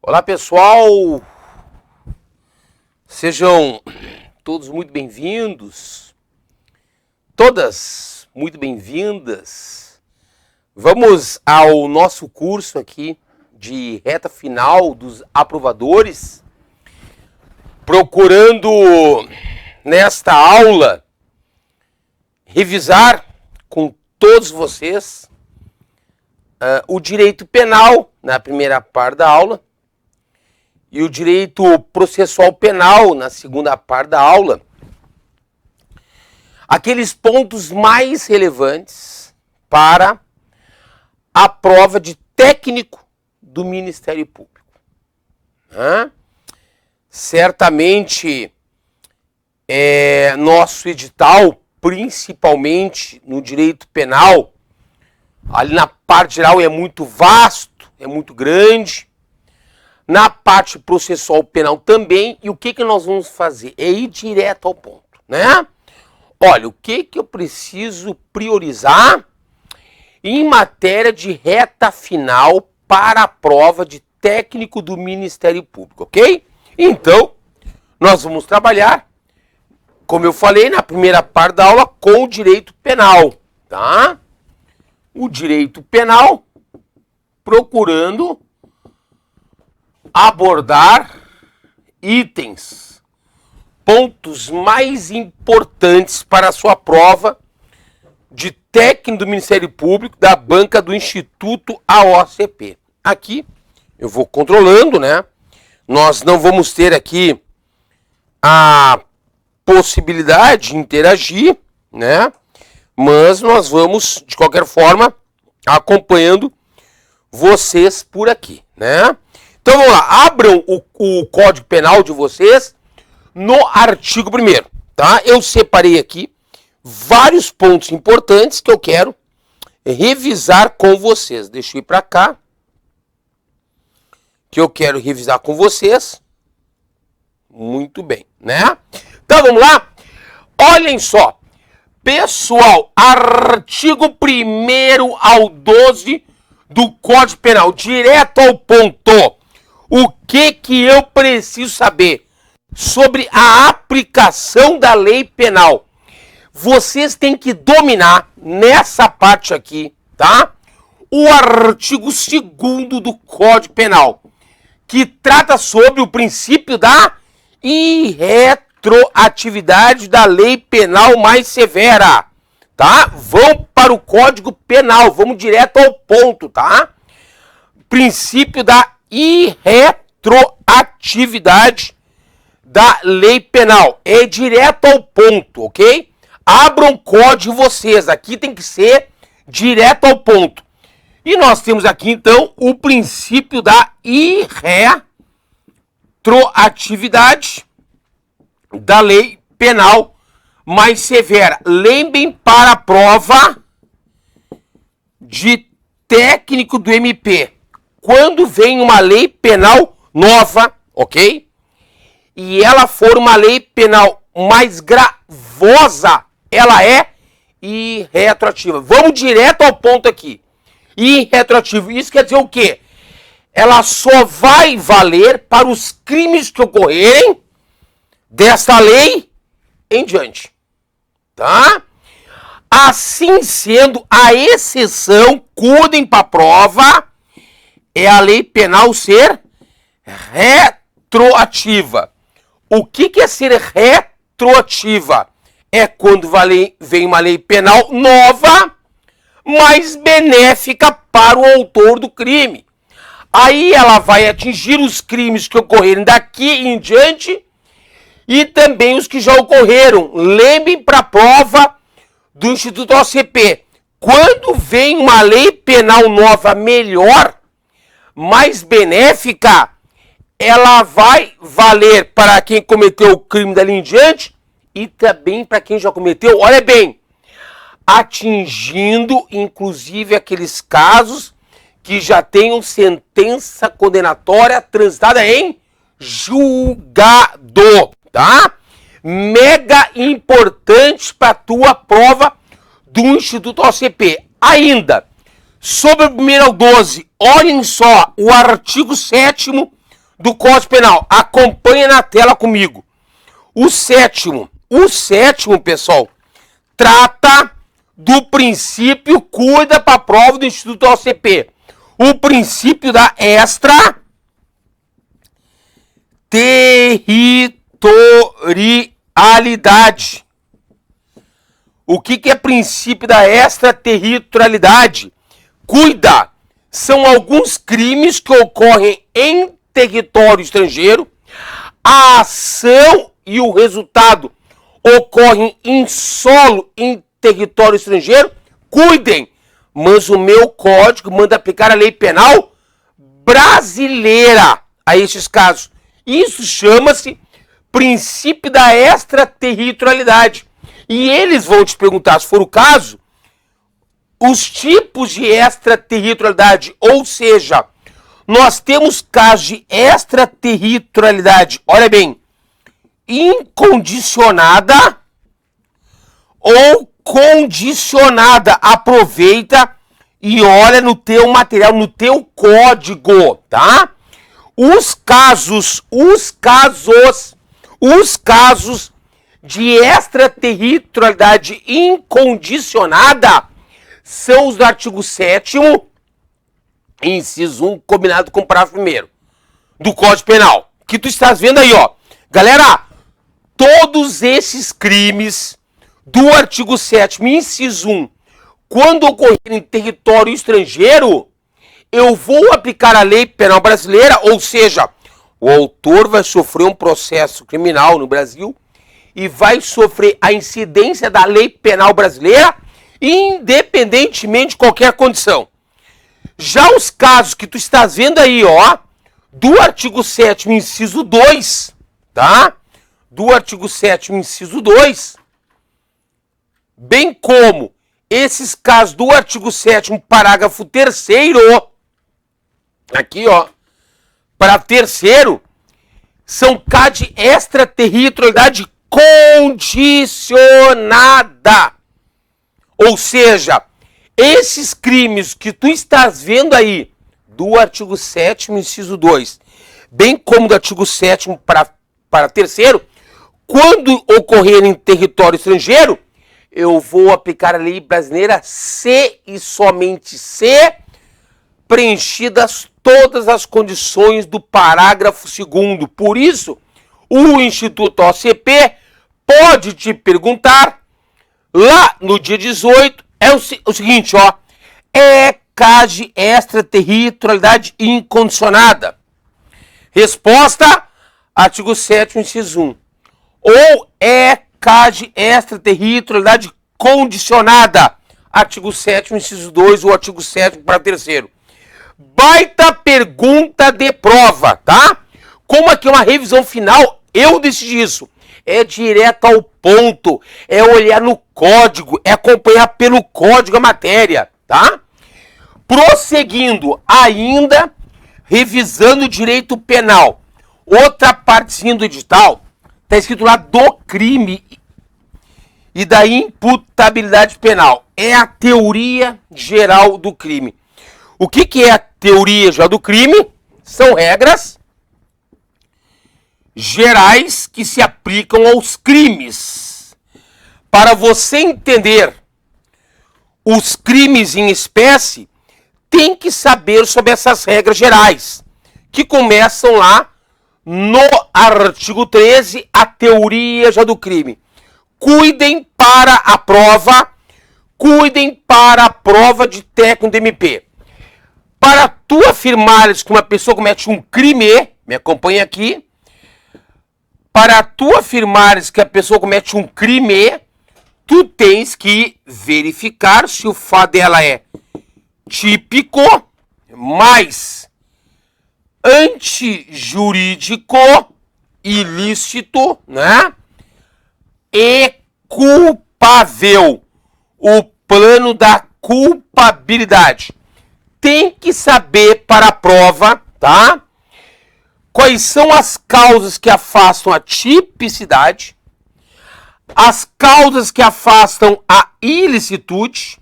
Olá pessoal, sejam todos muito bem-vindos, todas muito bem-vindas. Vamos ao nosso curso aqui de reta final dos aprovadores, procurando nesta aula revisar com todos vocês o direito penal na primeira parte da aula e o direito processual penal na segunda parte da aula. Aqueles pontos mais relevantes para a prova de técnico do Ministério Público. Certamente, nosso edital, principalmente no direito penal, ali na parte geral é muito vasto, é muito grande. Na parte processual penal também. E o que nós vamos fazer? É ir direto ao ponto, né? Olha, o que eu preciso priorizar em matéria de reta final para a prova de técnico do Ministério Público, ok? Então, nós vamos trabalhar, como eu falei na primeira parte da aula, com o direito penal, tá? O direito penal, procurando abordar itens, pontos mais importantes para a sua prova de técnico do Ministério Público da banca do Instituto AOCP. Aqui eu vou controlando, né? Nós não vamos ter aqui a possibilidade de interagir, né? Mas nós vamos, de qualquer forma, acompanhando vocês por aqui, né? Então vamos lá, abram o Código Penal de vocês no artigo 1º, tá? Eu separei aqui vários pontos importantes que eu quero revisar com vocês. Deixa eu ir para cá, que eu quero revisar com vocês. Muito bem, né? Então vamos lá? Olhem só, pessoal, artigo 1º ao 12 do Código Penal, direto ao ponto. O que eu preciso saber sobre a aplicação da lei penal? Vocês têm que dominar nessa parte aqui, tá? O artigo 2º do Código Penal, que trata sobre o princípio da irretroatividade da lei penal mais severa, tá? Vamos para o Código Penal, vamos direto ao ponto, tá? Princípio da irretroatividade da lei penal. É direto ao ponto, ok? Abram o código vocês. Aqui tem que ser direto ao ponto. E nós temos aqui, então, o princípio da irretroatividade da lei penal mais severa. Lembrem para a prova de técnico do MP. Quando vem uma lei penal nova, ok? E ela for uma lei penal mais gravosa, ela é irretroativa. Vamos direto ao ponto aqui. Irretroativo. Isso quer dizer o quê? Ela só vai valer para os crimes que ocorrerem desta lei em diante. Tá? Assim sendo, a exceção, cuidem para a prova, é a lei penal ser retroativa. O que é ser retroativa? É quando vem uma lei penal nova, mais benéfica para o autor do crime. Aí ela vai atingir os crimes que ocorrerem daqui em diante e também os que já ocorreram. Lembrem para a prova do Instituto AOCP. Quando vem uma lei penal nova melhor, mais benéfica, ela vai valer para quem cometeu o crime dali em diante e também para quem já cometeu, olha bem, atingindo inclusive aqueles casos que já tenham sentença condenatória transitada em julgado, tá? Mega importante para a tua prova do Instituto AOCP. Ainda, sobre o 1º ao 12, olhem só o artigo 7º do Código Penal. Acompanha na tela comigo. O sétimo, pessoal, trata do princípio, cuida para a prova do Instituto OCP. O princípio da extraterritorialidade. O que é princípio da extraterritorialidade? Cuida! São alguns crimes que ocorrem em território estrangeiro. A ação e o resultado ocorrem em solo, em território estrangeiro. Cuidem! Mas o meu código manda aplicar a lei penal brasileira a estes casos. Isso chama-se princípio da extraterritorialidade. E eles vão te perguntar, se for o caso, os tipos de extraterritorialidade, ou seja, nós temos casos de extraterritorialidade, olha bem, incondicionada ou condicionada. Aproveita e olha no teu material, no teu código, tá? Os casos de extraterritorialidade incondicionada são os do artigo 7º, inciso 1, combinado com o parágrafo 1º do Código Penal. Que tu estás vendo aí, ó. Galera, todos esses crimes do artigo 7º, inciso 1, quando ocorrer em território estrangeiro, eu vou aplicar a lei penal brasileira, ou seja, o autor vai sofrer um processo criminal no Brasil e vai sofrer a incidência da lei penal brasileira, independentemente de qualquer condição. Já os casos que tu estás vendo aí, ó, do artigo 7º, inciso 2, tá? Do artigo 7º, inciso 2, bem como esses casos do artigo 7º, parágrafo 3º, aqui, ó, para terceiro, são casos de extraterritorialidade condicionada. Ou seja, esses crimes que tu estás vendo aí, do artigo 7º, inciso 2, bem como do artigo 7º para terceiro, quando ocorrerem em território estrangeiro, eu vou aplicar a lei brasileira se e somente se preenchidas todas as condições do parágrafo 2º. Por isso, o Instituto OCP pode te perguntar, lá no dia 18, é o seguinte, ó, é caso de extraterritorialidade incondicionada? Resposta, artigo 7º, inciso 1. Ou é caso de extraterritorialidade condicionada? Artigo 7º, inciso 2, ou artigo 7º para terceiro. Baita pergunta de prova, tá? Como aqui é uma revisão final, eu decidi isso. É direto ao ponto, é olhar no código, é acompanhar pelo código a matéria, tá? Prosseguindo, ainda revisando o direito penal. Outra partezinha do edital, tá escrito lá do crime e da imputabilidade penal. É a teoria geral do crime. O que é a teoria geral do crime? São regras gerais que se aplicam aos crimes. Para você entender os crimes em espécie, tem que saber sobre essas regras gerais, que começam lá no artigo 13, a teoria geral do crime. Cuidem para a prova de técnico do MP. Para tu afirmares que uma pessoa comete um crime, me acompanha aqui, para tu afirmares que a pessoa comete um crime, tu tens que verificar se o fato dela é típico, mais antijurídico, ilícito, né? E culpável. O plano da culpabilidade. Tem que saber para a prova, tá? Quais são as causas que afastam a tipicidade, as causas que afastam a ilicitude,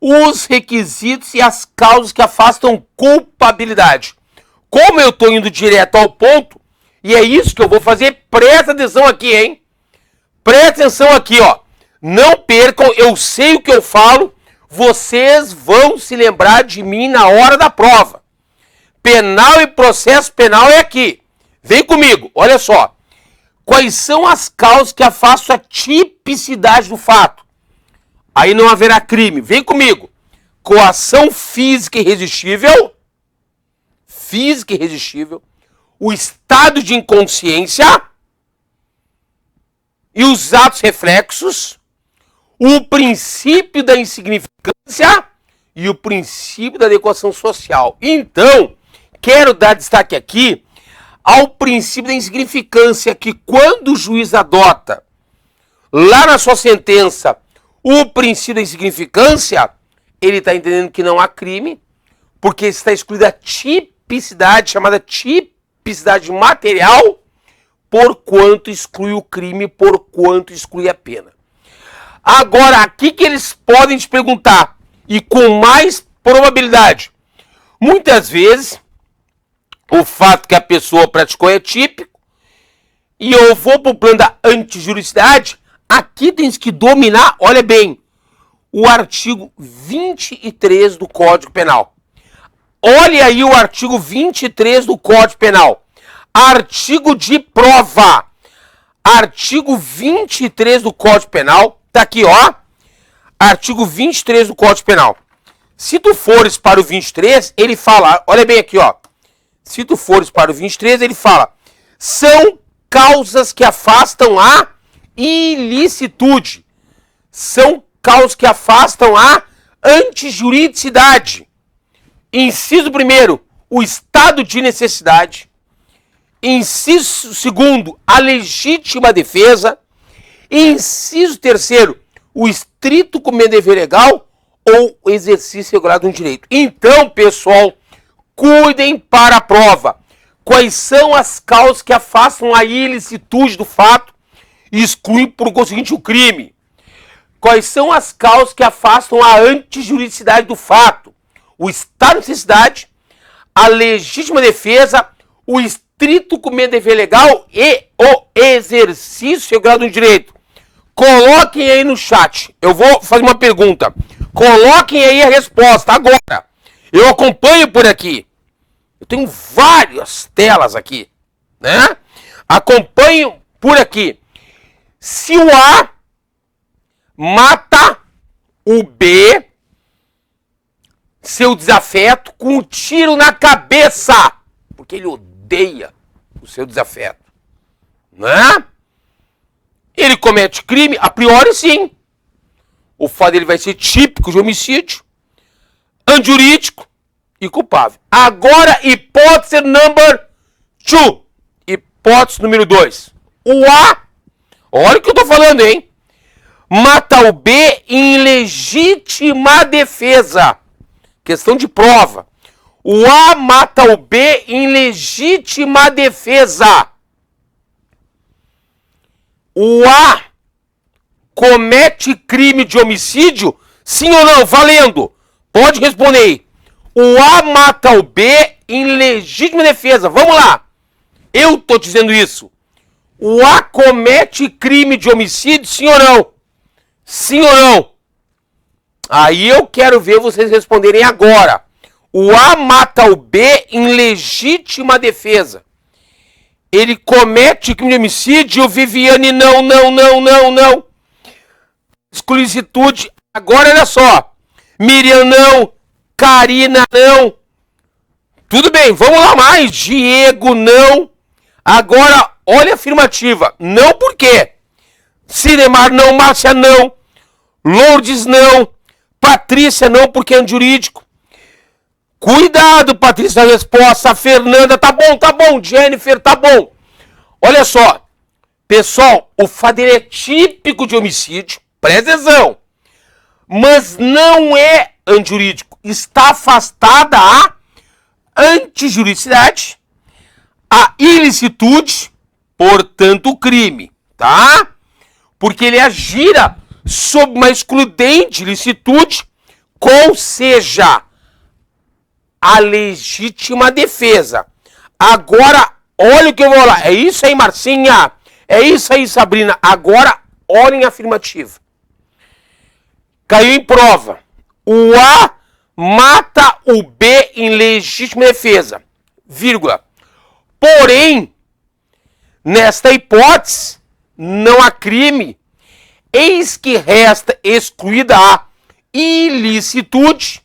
os requisitos e as causas que afastam culpabilidade. Como eu estou indo direto ao ponto, e é isso que eu vou fazer, presta atenção aqui, hein? Presta atenção aqui, ó. Não percam, eu sei o que eu falo, vocês vão se lembrar de mim na hora da prova. Penal e processo penal é aqui. Vem comigo, olha só. Quais são as causas que afastam a tipicidade do fato? Aí não haverá crime. Vem comigo. Coação física irresistível. Física irresistível. O estado de inconsciência. E os atos reflexos. O princípio da insignificância. E o princípio da adequação social. Então, quero dar destaque aqui ao princípio da insignificância, que quando o juiz adota, lá na sua sentença, o princípio da insignificância, ele está entendendo que não há crime, porque está excluída a tipicidade, chamada tipicidade material, porquanto exclui o crime, porquanto exclui a pena. Agora, aqui que eles podem te perguntar, e com mais probabilidade, muitas vezes, o fato que a pessoa praticou é típico, e eu vou para o plano da antijuridicidade, aqui tens que dominar, olha bem, o artigo 23 do Código Penal. Olha aí o artigo 23 do Código Penal. Artigo de prova. Artigo 23 do Código Penal, tá aqui, ó. Artigo 23 do Código Penal. Se tu fores para o 23, ele fala, olha bem aqui, ó. Se tu fores para o 23, ele fala, são causas que afastam a ilicitude. São causas que afastam a antijuridicidade. Inciso 1º, o estado de necessidade. Inciso 2º, a legítima defesa. Inciso 3º, o estrito cumprimento do dever legal ou o exercício regular de um direito. Então, pessoal, cuidem para a prova. Quais são as causas que afastam a ilicitude do fato e excluem, por conseguinte, o crime? Quais são as causas que afastam a antijuridicidade do fato? O estado de necessidade, a legítima defesa, o estrito cumprimento do dever legal e o exercício regular do direito. Coloquem aí no chat. Eu vou fazer uma pergunta. Coloquem aí a resposta agora. Eu acompanho por aqui. Eu tenho várias telas aqui, né? Acompanho por aqui. Se o A mata o B, seu desafeto, com um tiro na cabeça, porque ele odeia o seu desafeto, né? Ele comete crime, a priori sim. O fato dele vai ser típico de homicídio, antijurídico e culpável. Agora, hipótese number 2. Hipótese número 2. O A, olha o que eu tô falando, hein? Mata o B em legítima defesa. Questão de prova. O A mata o B em legítima defesa. O A comete crime de homicídio? Sim ou não? Valendo. Pode responder aí. O A mata o B em legítima defesa. Vamos lá. Eu tô dizendo isso. O A comete crime de homicídio? Sim ou não? Sim ou não? Aí eu quero ver vocês responderem agora. O A mata o B em legítima defesa. Ele comete crime de homicídio? Viviane, não. Exclusitude. Agora olha só. Miriam, não. Karina, não. Tudo bem, vamos lá mais. Diego, não. Agora, olha a afirmativa. Não por quê? Cinemar, não. Márcia, não. Lourdes, não. Patrícia, não, porque é jurídico. Cuidado, Patrícia, na resposta. Fernanda, tá bom. Jennifer, tá bom. Olha só. Pessoal, o fato dele é típico de homicídio. Presta atenção. Mas não é antijurídico. Está afastada a antijuridicidade, a ilicitude, portanto o crime, tá? Porque ele agira sob uma excludente ilicitude, qual seja a legítima defesa. Agora, olha o que eu vou falar. É isso aí, Marcinha. É isso aí, Sabrina. Agora, olhem a afirmativa. Caiu em prova. O A mata o B em legítima defesa, vírgula. Porém, nesta hipótese, não há crime. Eis que resta excluída a ilicitude,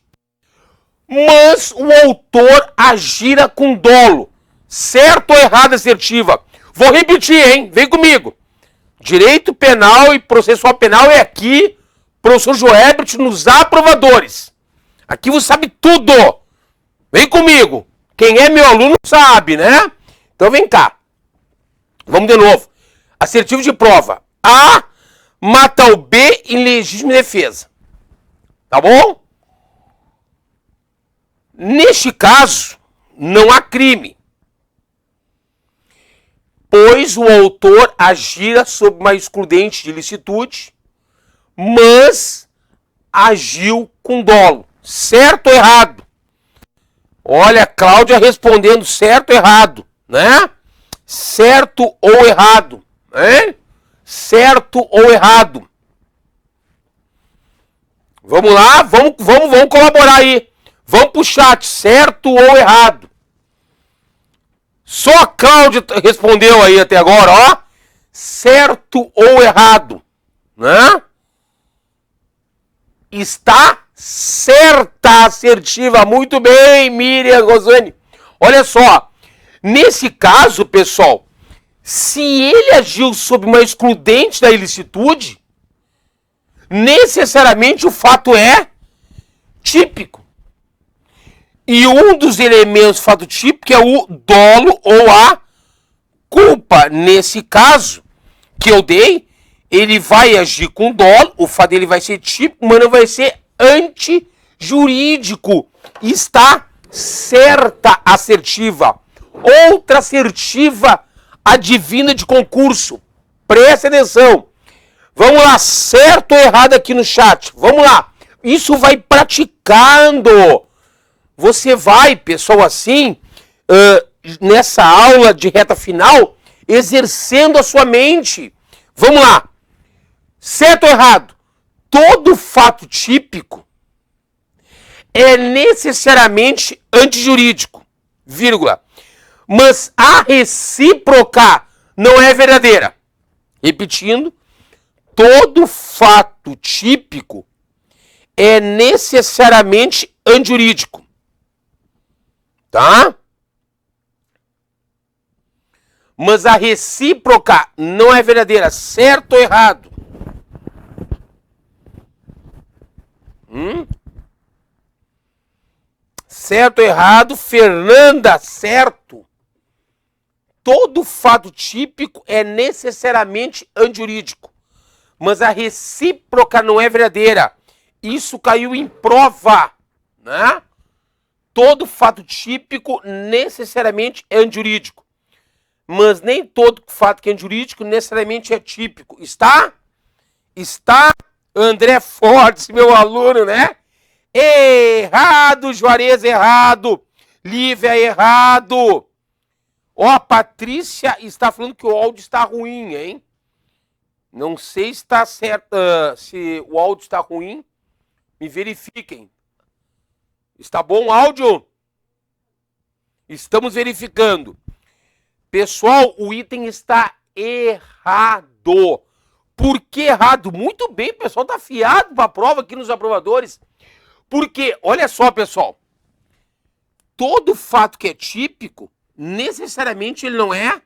mas o autor agira com dolo. Certo ou errado, assertiva? Vou repetir, hein? Vem comigo. Direito penal e processual penal é aqui, professor Joebert, nos aprovadores. Aqui você sabe tudo. Vem comigo. Quem é meu aluno sabe, né? Então vem cá. Vamos de novo. Assertivo de prova. A mata o B em legítima defesa. Tá bom? Neste caso, não há crime, pois o autor agira sob uma excludente de ilicitude, mas agiu com dolo. Certo ou errado? Olha, a Cláudia respondendo certo ou errado, né? Certo ou errado, né? Certo ou errado? Vamos lá, vamos colaborar aí. Vamos pro chat, certo ou errado? Só a Cláudia respondeu aí até agora, ó. Certo ou errado, né? Está certa, assertiva. Muito bem, Miriam Rosane. Olha só, nesse caso, pessoal, se ele agiu sob uma excludente da ilicitude, necessariamente o fato é típico. E um dos elementos do fato típico é o dolo ou a culpa. Nesse caso que eu dei, ele vai agir com dolo, o fato dele vai ser típico, mas não vai ser antijurídico. Está certa, assertiva. Outra assertiva, adivina de concurso. Presta atenção. Vamos lá, certo ou errado aqui no chat? Vamos lá. Isso vai praticando. Você vai, pessoal, assim, nessa aula de reta final, exercendo a sua mente. Vamos lá. Certo ou errado? Todo fato típico é necessariamente antijurídico, vírgula. Mas a recíproca não é verdadeira. Repetindo, todo fato típico é necessariamente antijurídico. Tá? Mas a recíproca não é verdadeira. Certo ou errado? Certo ou errado? Fernanda, certo. Todo fato típico é necessariamente antijurídico. Mas a recíproca não é verdadeira. Isso caiu em prova, né? Todo fato típico necessariamente é antijurídico. Mas nem todo fato que é antijurídico necessariamente é típico. Está? Está? André Fortes, meu aluno, né? Errado, Juarez, errado. Lívia, errado. Ó, a Patrícia está falando que o áudio está ruim, hein? Não sei se está certo, se o áudio está ruim. Me verifiquem. Está bom o áudio? Estamos verificando. Pessoal, o item está errado. Por que errado? Muito bem, o pessoal está afiado para a prova aqui nos aprovadores. Porque, olha só, pessoal. Todo fato que é típico, necessariamente ele não é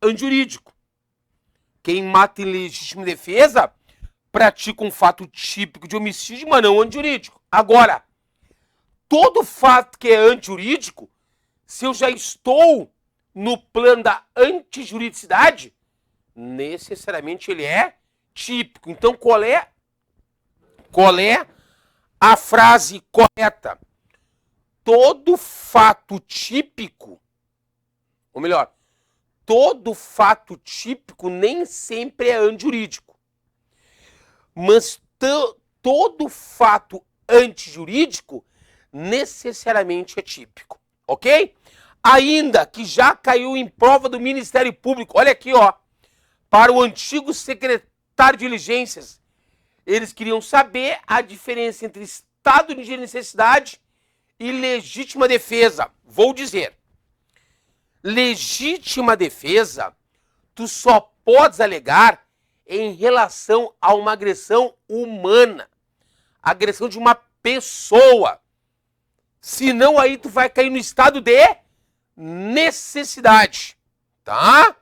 antijurídico. Quem mata em legítima defesa pratica um fato típico de homicídio, mas não antijurídico. Agora, todo fato que é antijurídico, se eu já estou no plano da antijuridicidade, necessariamente ele é típico. Então, qual é a frase correta? Todo fato típico, ou melhor, todo fato típico nem sempre é antijurídico. Mas todo fato antijurídico necessariamente é típico, ok? ainda que já caiu em prova do Ministério Público. Olha aqui, ó. Para o antigo secretário de Diligências. Eles queriam saber a diferença entre estado de necessidade e legítima defesa. Vou dizer. Legítima defesa, tu só podes alegar em relação a uma agressão humana. Agressão de uma pessoa. Senão aí tu vai cair no estado de necessidade. Tá?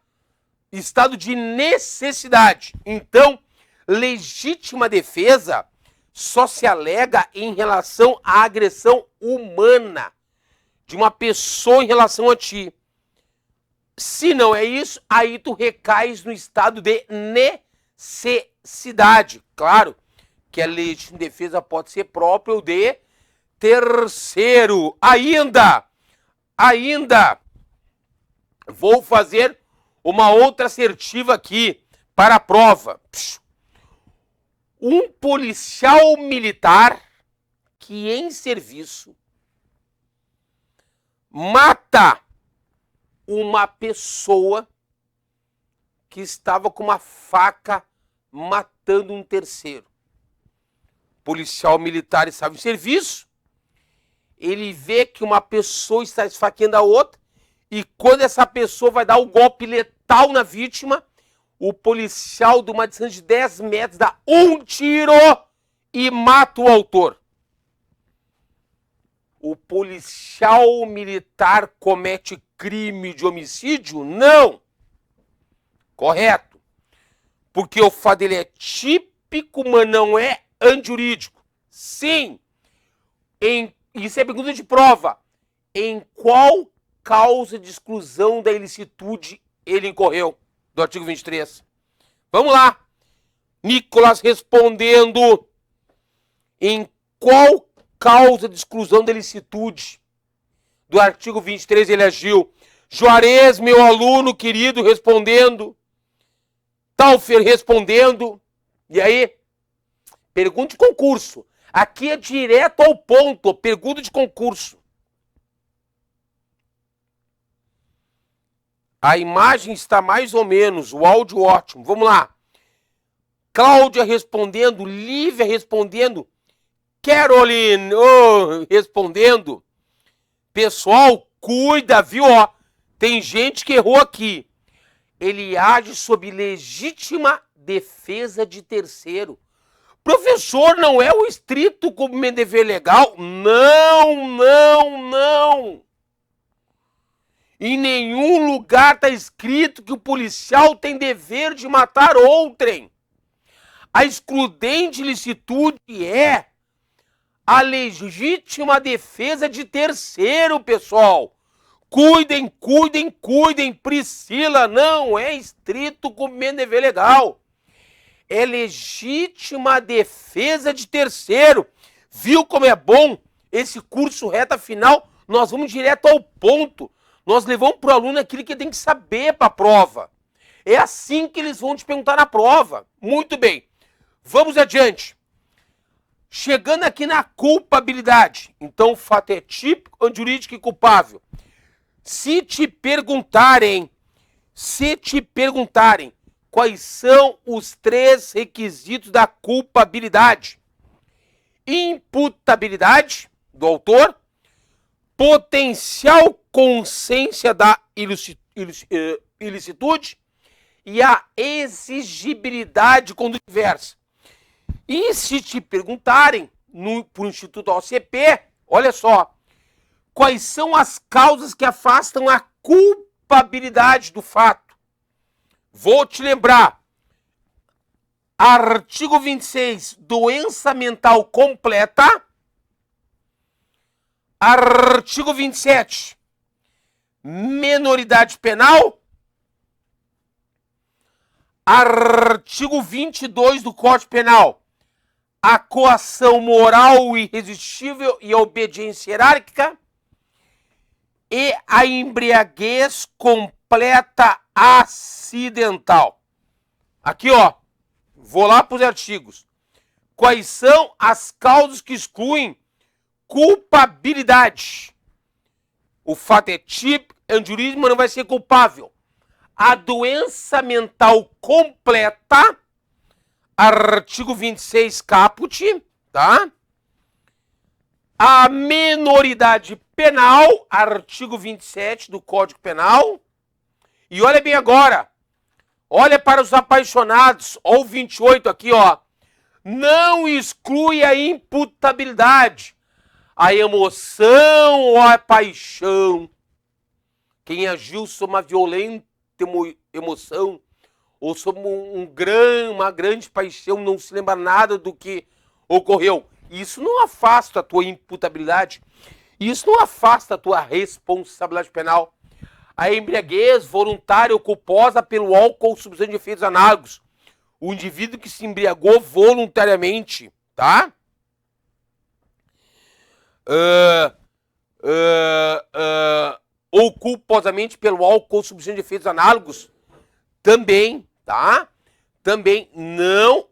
Estado de necessidade. Então, legítima defesa só se alega em relação à agressão humana de uma pessoa em relação a ti. Se não é isso, aí tu recais no estado de necessidade. Claro que a legítima defesa pode ser própria ou de terceiro. Ainda, vou fazer uma outra assertiva aqui para a prova. Um policial militar que em serviço mata uma pessoa que estava com uma faca matando um terceiro. Policial militar estava em serviço, ele vê que uma pessoa está esfaqueando a outra e quando essa pessoa vai dar o golpe letal na vítima, o policial de uma distância de 10 metros dá um tiro e mata o autor. O policial militar comete crime de homicídio? Não. Correto. Porque o fato dele é típico, mas não é antijurídico. Sim. Isso é pergunta de prova. Em qual causa de exclusão da ilicitude ele incorreu? Do artigo 23. Vamos lá. Nicolas respondendo. Em qual causa de exclusão da ilicitude do artigo 23 ele agiu? Juarez, meu aluno querido, respondendo. Taufer respondendo. E aí? Pergunta de concurso. Aqui é direto ao ponto. Pergunta de concurso. A imagem está mais ou menos, o áudio ótimo. Vamos lá. Cláudia respondendo, Lívia respondendo, Caroline respondendo. Pessoal, cuida, viu? Ó, tem gente que errou aqui. Ele age sob legítima defesa de terceiro. Professor, não é o estrito cumprimento de dever legal? Não. Em nenhum lugar está escrito que o policial tem dever de matar outrem. A excludente licitude é a legítima defesa de terceiro, pessoal. Cuidem. Priscila, não é estrito cumprimento de dever legal. É legítima defesa de terceiro. Viu como é bom esse curso reta final? Nós vamos direto ao ponto. Nós levamos para o aluno aquilo que ele tem que saber para a prova. É assim que eles vão te perguntar na prova. Muito bem. Vamos adiante. Chegando aqui na culpabilidade. Então, o fato é típico, antijurídico e culpável. Se te perguntarem quais são os 3 requisitos da culpabilidade: imputabilidade do autor, potencial consciência da ilicitude e a exigibilidade de conduta diversa. E se te perguntarem por Instituto OCP, olha só, quais são as causas que afastam a culpabilidade do fato? Vou te lembrar. Artigo 26, doença mental completa. Artigo 27, menoridade penal. Artigo 22 do Código Penal, a coação moral irresistível e a obediência hierárquica. E a embriaguez completa acidental. Aqui, ó, vou lá para os artigos. Quais são as causas que excluem culpabilidade? O fato é típico, aneurisma, mas não vai ser culpável. A doença mental completa, artigo 26 caput, tá? A menoridade penal, artigo 27 do Código Penal. E olha bem agora, olha para os apaixonados, ó, o 28 aqui, ó. Não exclui a imputabilidade, a emoção ou a paixão. Quem agiu sob uma violenta emoção ou sob uma grande paixão, não se lembra nada do que ocorreu. Isso não afasta a tua imputabilidade, isso não afasta a tua responsabilidade penal. A embriaguez voluntária ou culposa pelo álcool ou substância de efeitos análogos. O indivíduo que se embriagou voluntariamente, tá? Ou culposamente pelo álcool ou substância de efeitos análogos, também, tá? Também não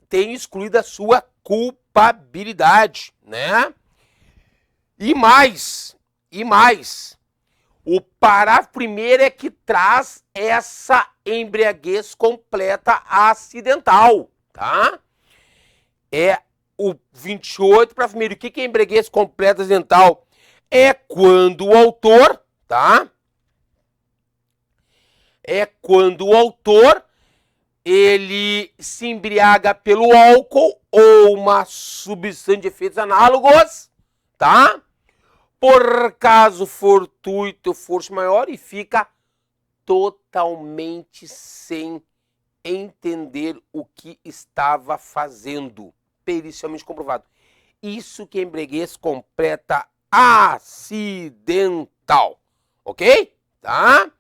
tem excluído a sua culpabilidade, né? E mais, o parágrafo primeiro é que traz essa embriaguez completa acidental, tá? É o 28 para primeiro. O que é embriaguez completa acidental? É quando o autor, tá? É quando o autor, ele se embriaga pelo álcool ou uma substância de efeitos análogos, tá? Por caso fortuito, força maior, e fica totalmente sem entender o que estava fazendo, pericialmente comprovado. Isso que é embriaguez completa acidental, ok? Tá?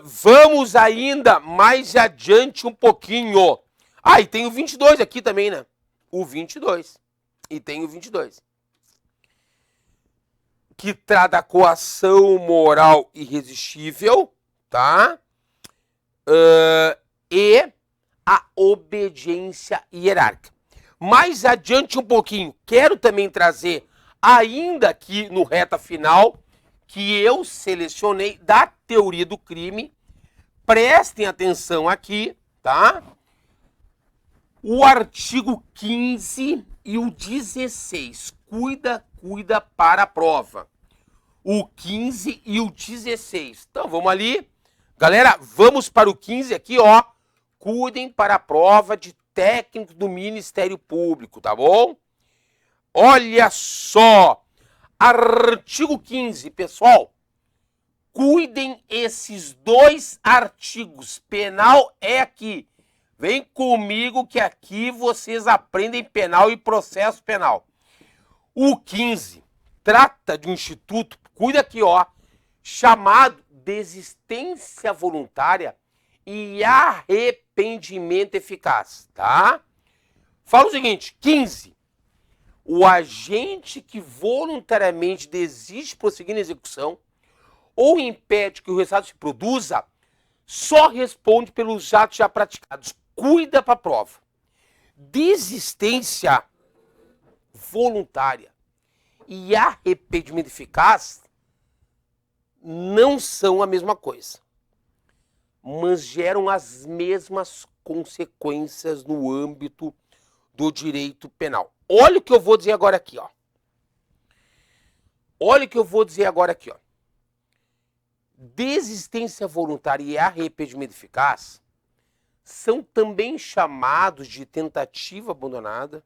Vamos ainda mais adiante um pouquinho. Ah, e tem o 22 aqui também, né? O 22. E tem o 22. Que trata a coação moral irresistível, tá? E a obediência hierárquica. Mais adiante um pouquinho, quero também trazer, ainda aqui no reta final, que eu selecionei da teoria do crime. Prestem atenção aqui, tá? O artigo 15 e o 16. Cuida para a prova. O 15 e o 16. Então, vamos ali. Galera, vamos para o 15 aqui, ó. Cuidem para a prova de técnico do Ministério Público, tá bom? Olha só. Artigo 15, pessoal. Cuidem esses dois artigos. Penal é aqui. Vem comigo que aqui vocês aprendem penal e processo penal. O 15 trata de um instituto, cuida aqui, ó, chamado desistência voluntária e arrependimento eficaz, tá? Fala o seguinte, 15. O agente que voluntariamente desiste de prosseguir na execução ou impede que o resultado se produza, só responde pelos atos já praticados. Cuida para a prova. Desistência voluntária e arrependimento eficaz não são a mesma coisa, mas geram as mesmas consequências no âmbito do direito penal. Olha o que eu vou dizer agora aqui, ó. Olha o que eu vou dizer agora aqui, ó. Desistência voluntária e arrependimento eficaz são também chamados de tentativa abandonada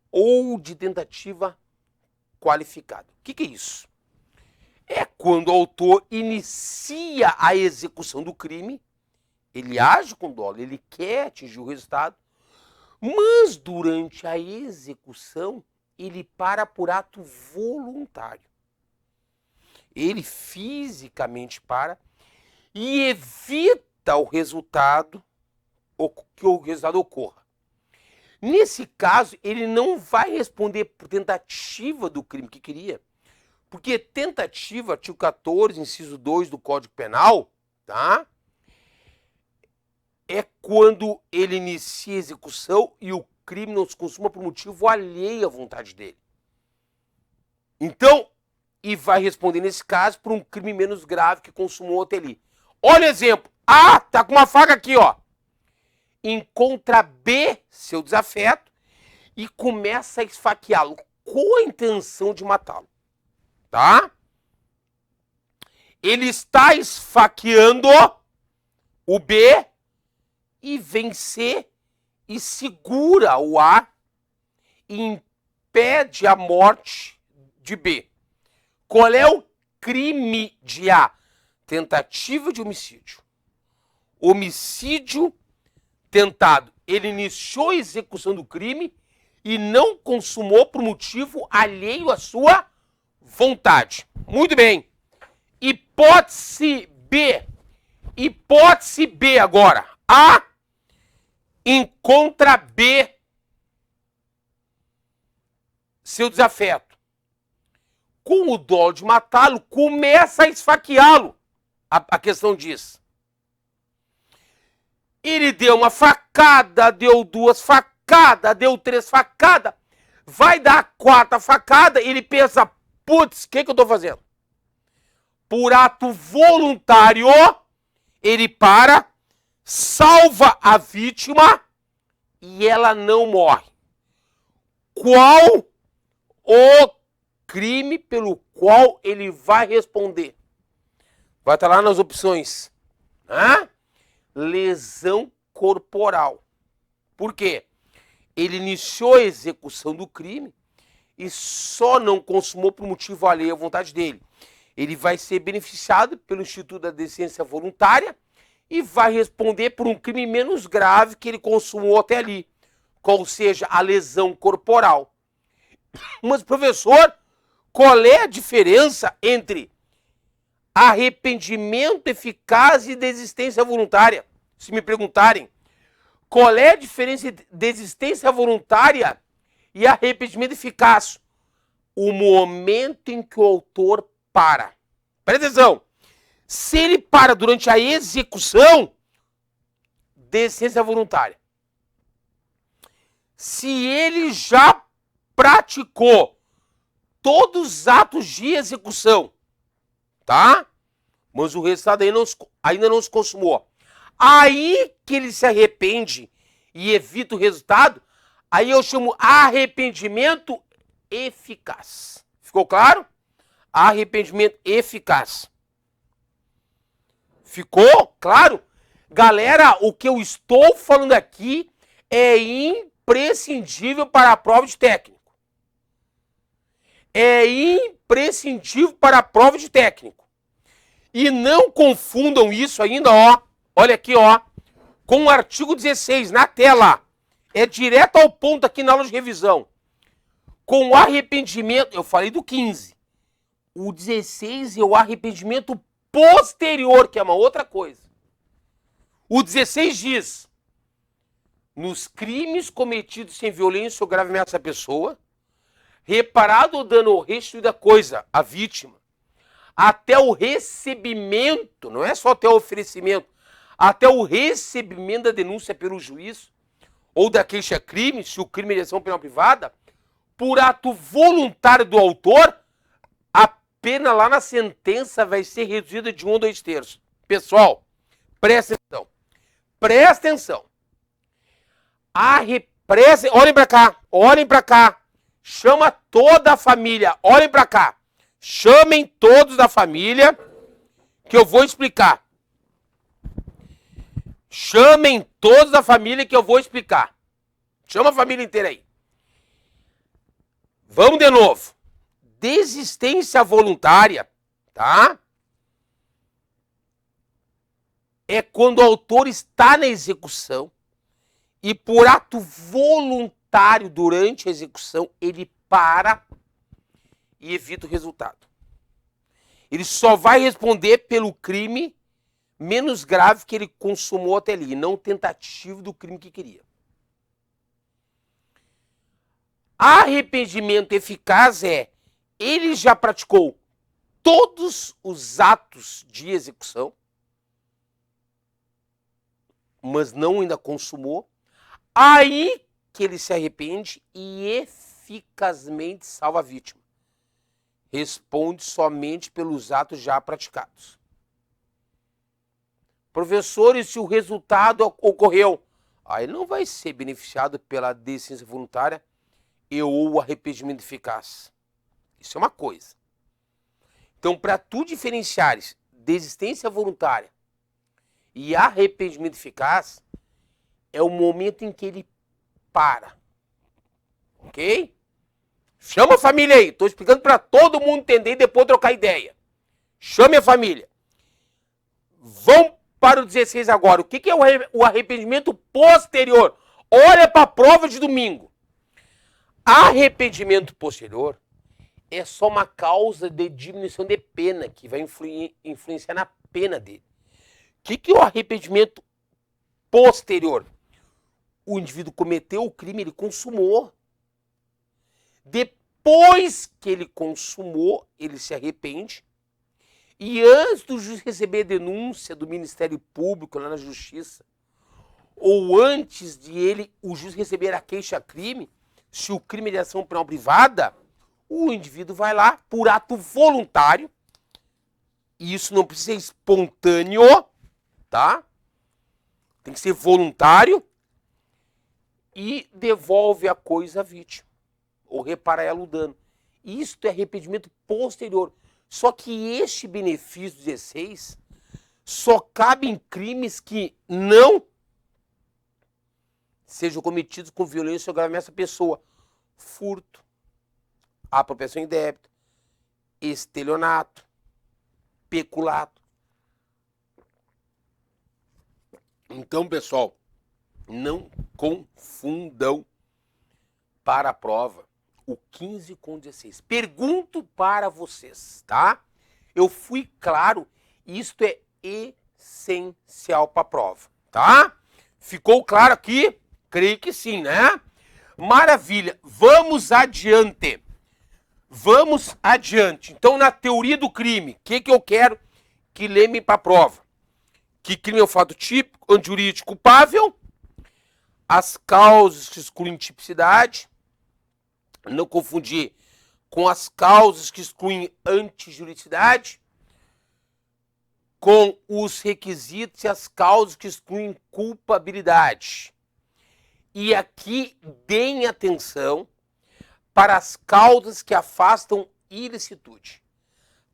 ou de tentativa qualificada. O que é isso? É quando o autor inicia a execução do crime, ele age com dolo, ele quer atingir o resultado, mas durante a execução ele para por ato voluntário. Ele fisicamente para e evita o resultado, que o resultado ocorra. Nesse caso, ele não vai responder por tentativa do crime que queria, porque tentativa, artigo 14, inciso 2 do Código Penal, tá? É quando ele inicia a execução e o crime não se consuma por motivo alheio à vontade dele. Então, e vai responder, nesse caso, por um crime menos grave que consumou até ali. Olha o exemplo. A tá com uma faca aqui, ó. Encontra B, seu desafeto, e começa a esfaqueá-lo com a intenção de matá-lo. Tá? Ele está esfaqueando o B e vem C e segura o A e impede a morte de B. Qual é o crime de A? Tentativa de homicídio. Homicídio tentado. Ele iniciou a execução do crime e não consumou por motivo alheio à sua vontade. Muito bem. Hipótese B. Hipótese B agora. A encontra B, seu desafeto. Com o dolo de matá-lo, começa a esfaqueá-lo. A questão diz. Ele deu uma facada, deu duas facadas, deu três facadas. Vai dar a quarta facada, ele pensa, putz, o que eu tô fazendo? Por ato voluntário, ele para, salva a vítima e ela não morre. Qual o crime pelo qual ele vai responder? Vai estar lá nas opções. Lesão corporal. Por quê? Ele iniciou a execução do crime e só não consumou por motivo alheio à vontade dele. Ele vai ser beneficiado pelo Instituto da Decência Voluntária e vai responder por um crime menos grave que ele consumou até ali, qual seja a lesão corporal. Mas, professor, qual é a diferença entre arrependimento eficaz e desistência voluntária? Se me perguntarem, qual é a diferença entre desistência voluntária e arrependimento eficaz? O momento em que o autor para. Presta atenção. Se ele para durante a execução, desistência voluntária. Se ele já praticou todos os atos de execução, tá? Mas o resultado ainda não se consumou. Aí que ele se arrepende e evita o resultado, aí eu chamo arrependimento eficaz. Ficou claro? Arrependimento eficaz. Ficou claro? Galera, o que eu estou falando aqui é imprescindível para a prova de técnico. É imprescindível para a prova de técnico. E não confundam isso ainda, ó. Olha aqui, ó. Com o artigo 16 na tela. É direto ao ponto aqui na aula de revisão. Com o arrependimento, eu falei do 15. O 16 é o arrependimento posterior, que é uma outra coisa. O 16 diz: nos crimes cometidos sem violência ou grave ameaça à pessoa, reparado o dano ou restituído a coisa, a vítima, até o recebimento, não é só até o oferecimento, até o recebimento da denúncia pelo juiz ou da queixa-crime, se o crime é de ação penal privada, por ato voluntário do autor, a pena lá na sentença vai ser reduzida de 1 a 2 terços. Pessoal, presta atenção. Presta atenção. Olhem para cá, olhem para cá. Chama toda a família, olhem para cá. Chamem todos da família que eu vou explicar. Chamem todos da família que eu vou explicar. Chama a família inteira aí. Vamos de novo. Desistência voluntária, tá? É quando o autor está na execução e por ato voluntário durante a execução ele para e evita o resultado. Ele só vai responder pelo crime menos grave que ele consumou até ali, não tentativa do crime que queria. Arrependimento eficaz ele já praticou todos os atos de execução, mas não ainda consumou, aí que ele se arrepende e eficazmente salva a vítima. responde somente pelos atos já praticados. Professores, se o resultado ocorreu, aí não vai ser beneficiado pela desistência voluntária ou arrependimento eficaz. Isso é uma coisa. Então, para tu diferenciares desistência voluntária e arrependimento eficaz, é o momento em que ele para. Ok? Chama a família aí. Estou explicando para todo mundo entender e depois trocar ideia. Chame a família. Vamos para o 16 agora. O que é o arrependimento posterior? Olha para a prova de domingo. Arrependimento posterior é só uma causa de diminuição de pena que vai influenciar na pena dele. O que é o arrependimento posterior? O indivíduo cometeu o crime, ele consumou. Depois que ele consumou, ele se arrepende. E antes do juiz receber a denúncia do Ministério Público lá na Justiça, ou antes de o juiz receber a queixa-crime, se o crime é de ação penal privada, o indivíduo vai lá por ato voluntário, e isso não precisa ser espontâneo, tá? Tem que ser voluntário, e devolve a coisa à vítima, ou repara ela o dano. Isto é arrependimento posterior. Só que este benefício 16 só cabe em crimes que não sejam cometidos com violência ou grave ameaça à pessoa. Furto, apropriação indébita, estelionato, peculato. Então, pessoal, não confundam para a prova o 15 com o 16. Pergunto para vocês, tá? Eu fui claro, isto é essencial para a prova, tá? Ficou claro aqui? Creio que sim, né? Maravilha, vamos adiante. Vamos adiante. Então, na teoria do crime, o que eu quero que lembrem para a prova? Que crime é o fato típico, antijurídico culpável, as causas que excluem tipicidade, não confundir com as causas que excluem antijuridicidade, com os requisitos e as causas que excluem culpabilidade. E aqui deem atenção para as causas que afastam ilicitude,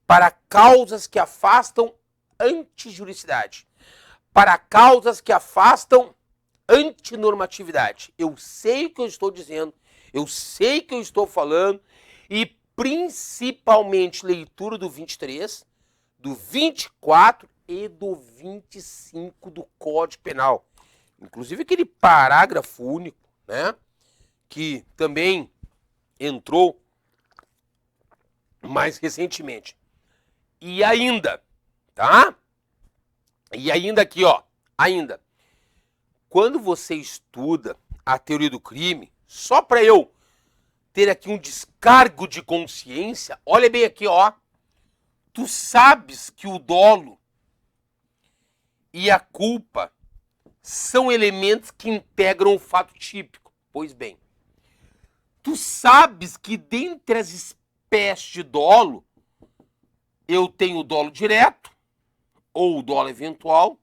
para causas que afastam antijuridicidade, para causas que afastam antinormatividade. Eu sei o que eu estou dizendo, eu sei que eu estou falando, e principalmente leitura do 23, do 24 e do 25 do Código Penal. Inclusive aquele parágrafo único, né, que também entrou mais recentemente. E ainda, tá? E ainda aqui, ó, ainda. Quando você estuda a teoria do crime, só para eu ter aqui um descargo de consciência, olha bem aqui, ó. Tu sabes que o dolo e a culpa são elementos que integram o fato típico. Pois bem, tu sabes que dentre as espécies de dolo, eu tenho o dolo direto, ou o dolo eventual,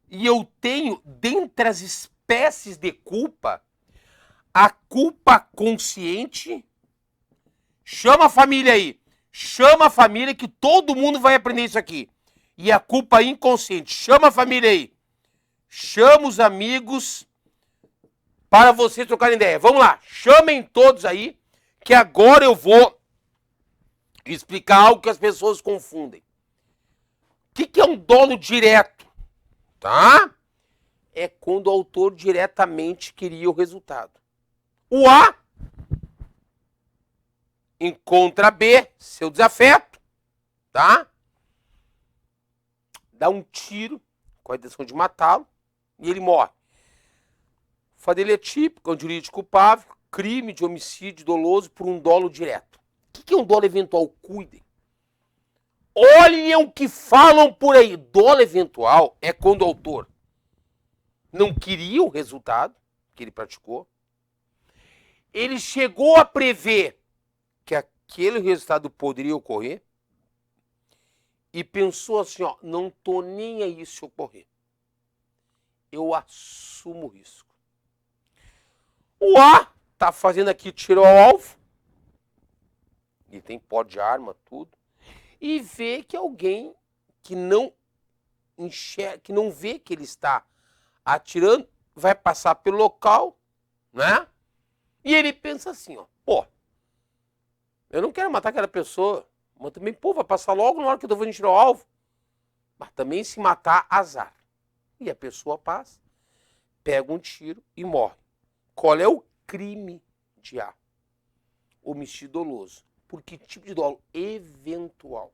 e eu tenho, dentre as espécies de culpa, a culpa consciente. Chama a família aí. Chama a família que todo mundo vai aprender isso aqui. E a culpa inconsciente. Chama a família aí. Chama os amigos para vocês trocarem ideia. Vamos lá. Chamem todos aí, que agora eu vou explicar algo que as pessoas confundem. O que é um dolo direto? Tá? É quando o autor diretamente queria o resultado. O A encontra B, seu desafeto, tá? Dá um tiro com a intenção de matá-lo e ele morre. O fato dele é típico, é um jurídico culpável, crime de homicídio doloso por um dolo direto. O que é um dolo eventual? Cuidem. Olhem o que falam por aí. Dolo eventual é quando o autor não queria o resultado que ele praticou. Ele chegou a prever aquele resultado poderia ocorrer e pensou assim, ó, não tô nem aí se ocorrer. Eu assumo o risco. O A tá fazendo aqui tiro ao alvo, e tem pó de arma, tudo, e vê que alguém que não enxerga, que não vê que ele está atirando, vai passar pelo local, né? E ele pensa assim, ó, pô, eu não quero matar aquela pessoa, mas também, pô, vai passar logo na hora que eu tô fazendo tiro ao alvo. Mas também se matar, azar. E a pessoa passa, pega um tiro e morre. Qual é o crime de A? Homicídio doloso. Por que tipo de dolo? Eventual.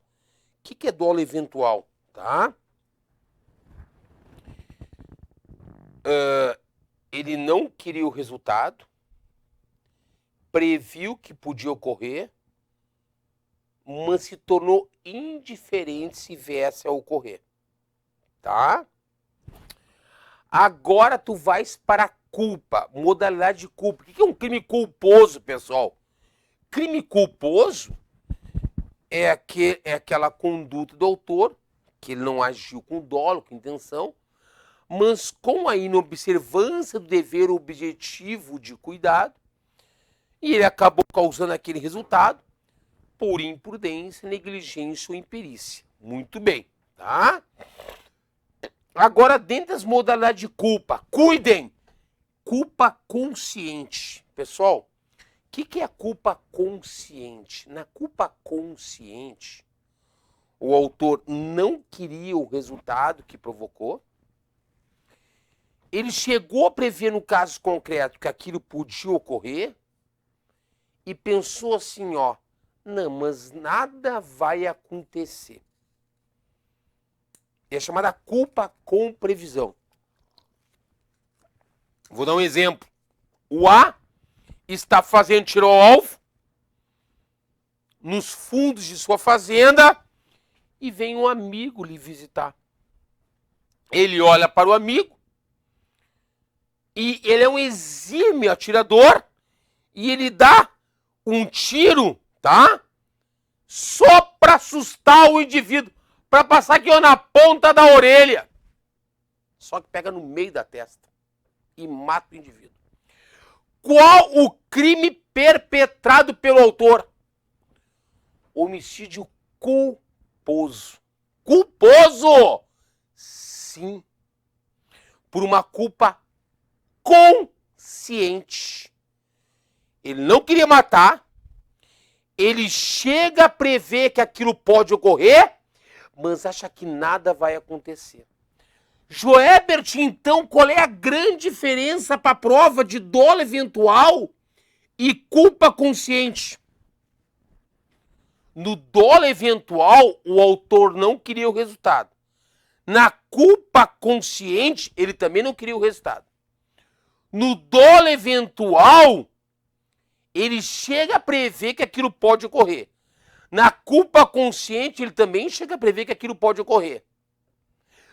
O que é dolo eventual? Tá? Ele não queria o resultado, previu que podia ocorrer, mas se tornou indiferente se viesse a ocorrer. Tá? Agora tu vais para a culpa, modalidade de culpa. O que é um crime culposo, pessoal? Crime culposo é aquela conduta do autor, que ele não agiu com dolo, com intenção, mas com a inobservância do dever objetivo de cuidado, e ele acabou causando aquele resultado por imprudência, negligência ou imperícia. Muito bem, tá? Agora, dentro das modalidades de culpa, cuidem! Culpa consciente. Pessoal, o que é a culpa consciente? Na culpa consciente, o autor não queria o resultado que provocou. Ele chegou a prever no caso concreto que aquilo podia ocorrer e pensou assim, ó, não, mas nada vai acontecer. É chamada culpa com previsão. Vou dar um exemplo. O A está fazendo tiro ao alvo nos fundos de sua fazenda e vem um amigo lhe visitar. Ele olha para o amigo e ele é um exímio atirador e ele dá um tiro, tá? Só para assustar o indivíduo, para passar aqui ó, na ponta da orelha. Só que pega no meio da testa e mata o indivíduo. Qual o crime perpetrado pelo autor? Homicídio culposo. Culposo! Sim. Por uma culpa consciente. Ele não queria matar. Ele chega a prever que aquilo pode ocorrer, mas acha que nada vai acontecer. Joebert, então, qual é a grande diferença para a prova de dolo eventual e culpa consciente? No dolo eventual, o autor não queria o resultado. Na culpa consciente, ele também não queria o resultado. No dolo eventual, ele chega a prever que aquilo pode ocorrer. Na culpa consciente, ele também chega a prever que aquilo pode ocorrer.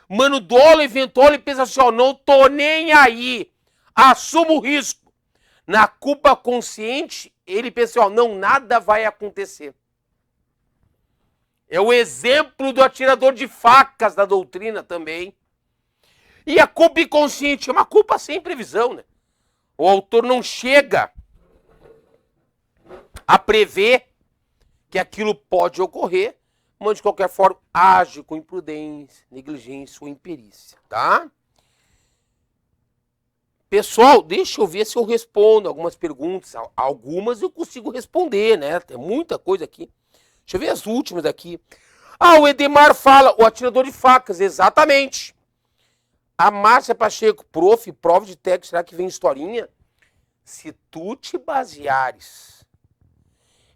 Mano, dolo eventual, ele pensa assim, ó, não tô nem aí, assumo o risco. Na culpa consciente, ele pensa assim, ó, não, nada vai acontecer. É o exemplo do atirador de facas da doutrina também. E a culpa inconsciente é uma culpa sem previsão, né? O autor não chega a prever que aquilo pode ocorrer, mas de qualquer forma age com imprudência, negligência ou imperícia, tá? Pessoal, deixa eu ver se eu respondo algumas perguntas. Algumas eu consigo responder, né? Tem muita coisa aqui. Deixa eu ver as últimas aqui. Ah, o Edemar fala, o atirador de facas, exatamente. A Márcia Pacheco, prof, prova de técnico, será que vem historinha? Se tu te baseares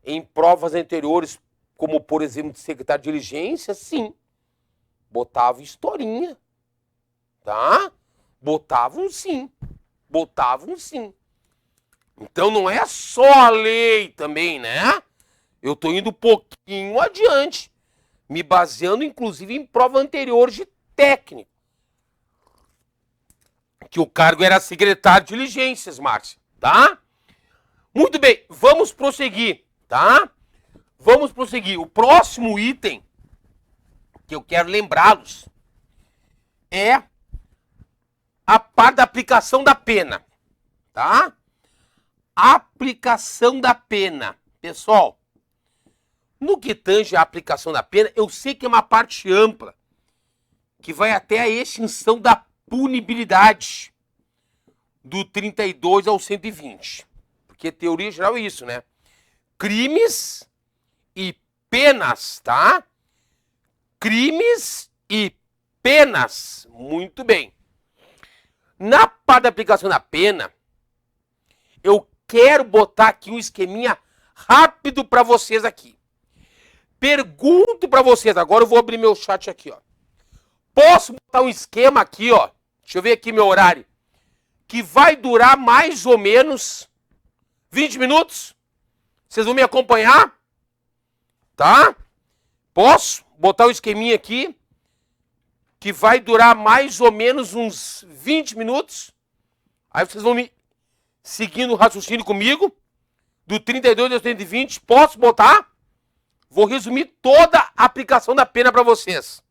em provas anteriores, como por exemplo de secretário de diligência, sim, botava historinha, tá? Botavam sim. Então não é só a lei também, né? Eu tô indo um pouquinho adiante, me baseando inclusive em prova anterior de técnico. Que o cargo era secretário de diligências, Márcia, tá? Muito bem, vamos prosseguir, tá? Vamos prosseguir. O próximo item que eu quero lembrá-los é a parte da aplicação da pena, tá? Aplicação da pena. Pessoal, no que tange a aplicação da pena, eu sei que é uma parte ampla, que vai até a extinção da punibilidade do 32 ao 120. Porque teoria geral é isso, né? Crimes e penas, tá? Crimes e penas. Muito bem. Na parte da aplicação da pena, eu quero botar aqui um esqueminha rápido para vocês aqui. Pergunto para vocês, agora eu vou abrir meu chat aqui, ó. Posso botar um esquema aqui, ó. Deixa eu ver aqui meu horário. Que vai durar mais ou menos 20 minutos. Vocês vão me acompanhar? Tá? Posso botar um esqueminha aqui que vai durar mais ou menos uns 20 minutos. Aí vocês vão me seguindo o raciocínio comigo. Do 32 ao 120. Posso botar? Vou resumir toda a aplicação da pena para vocês.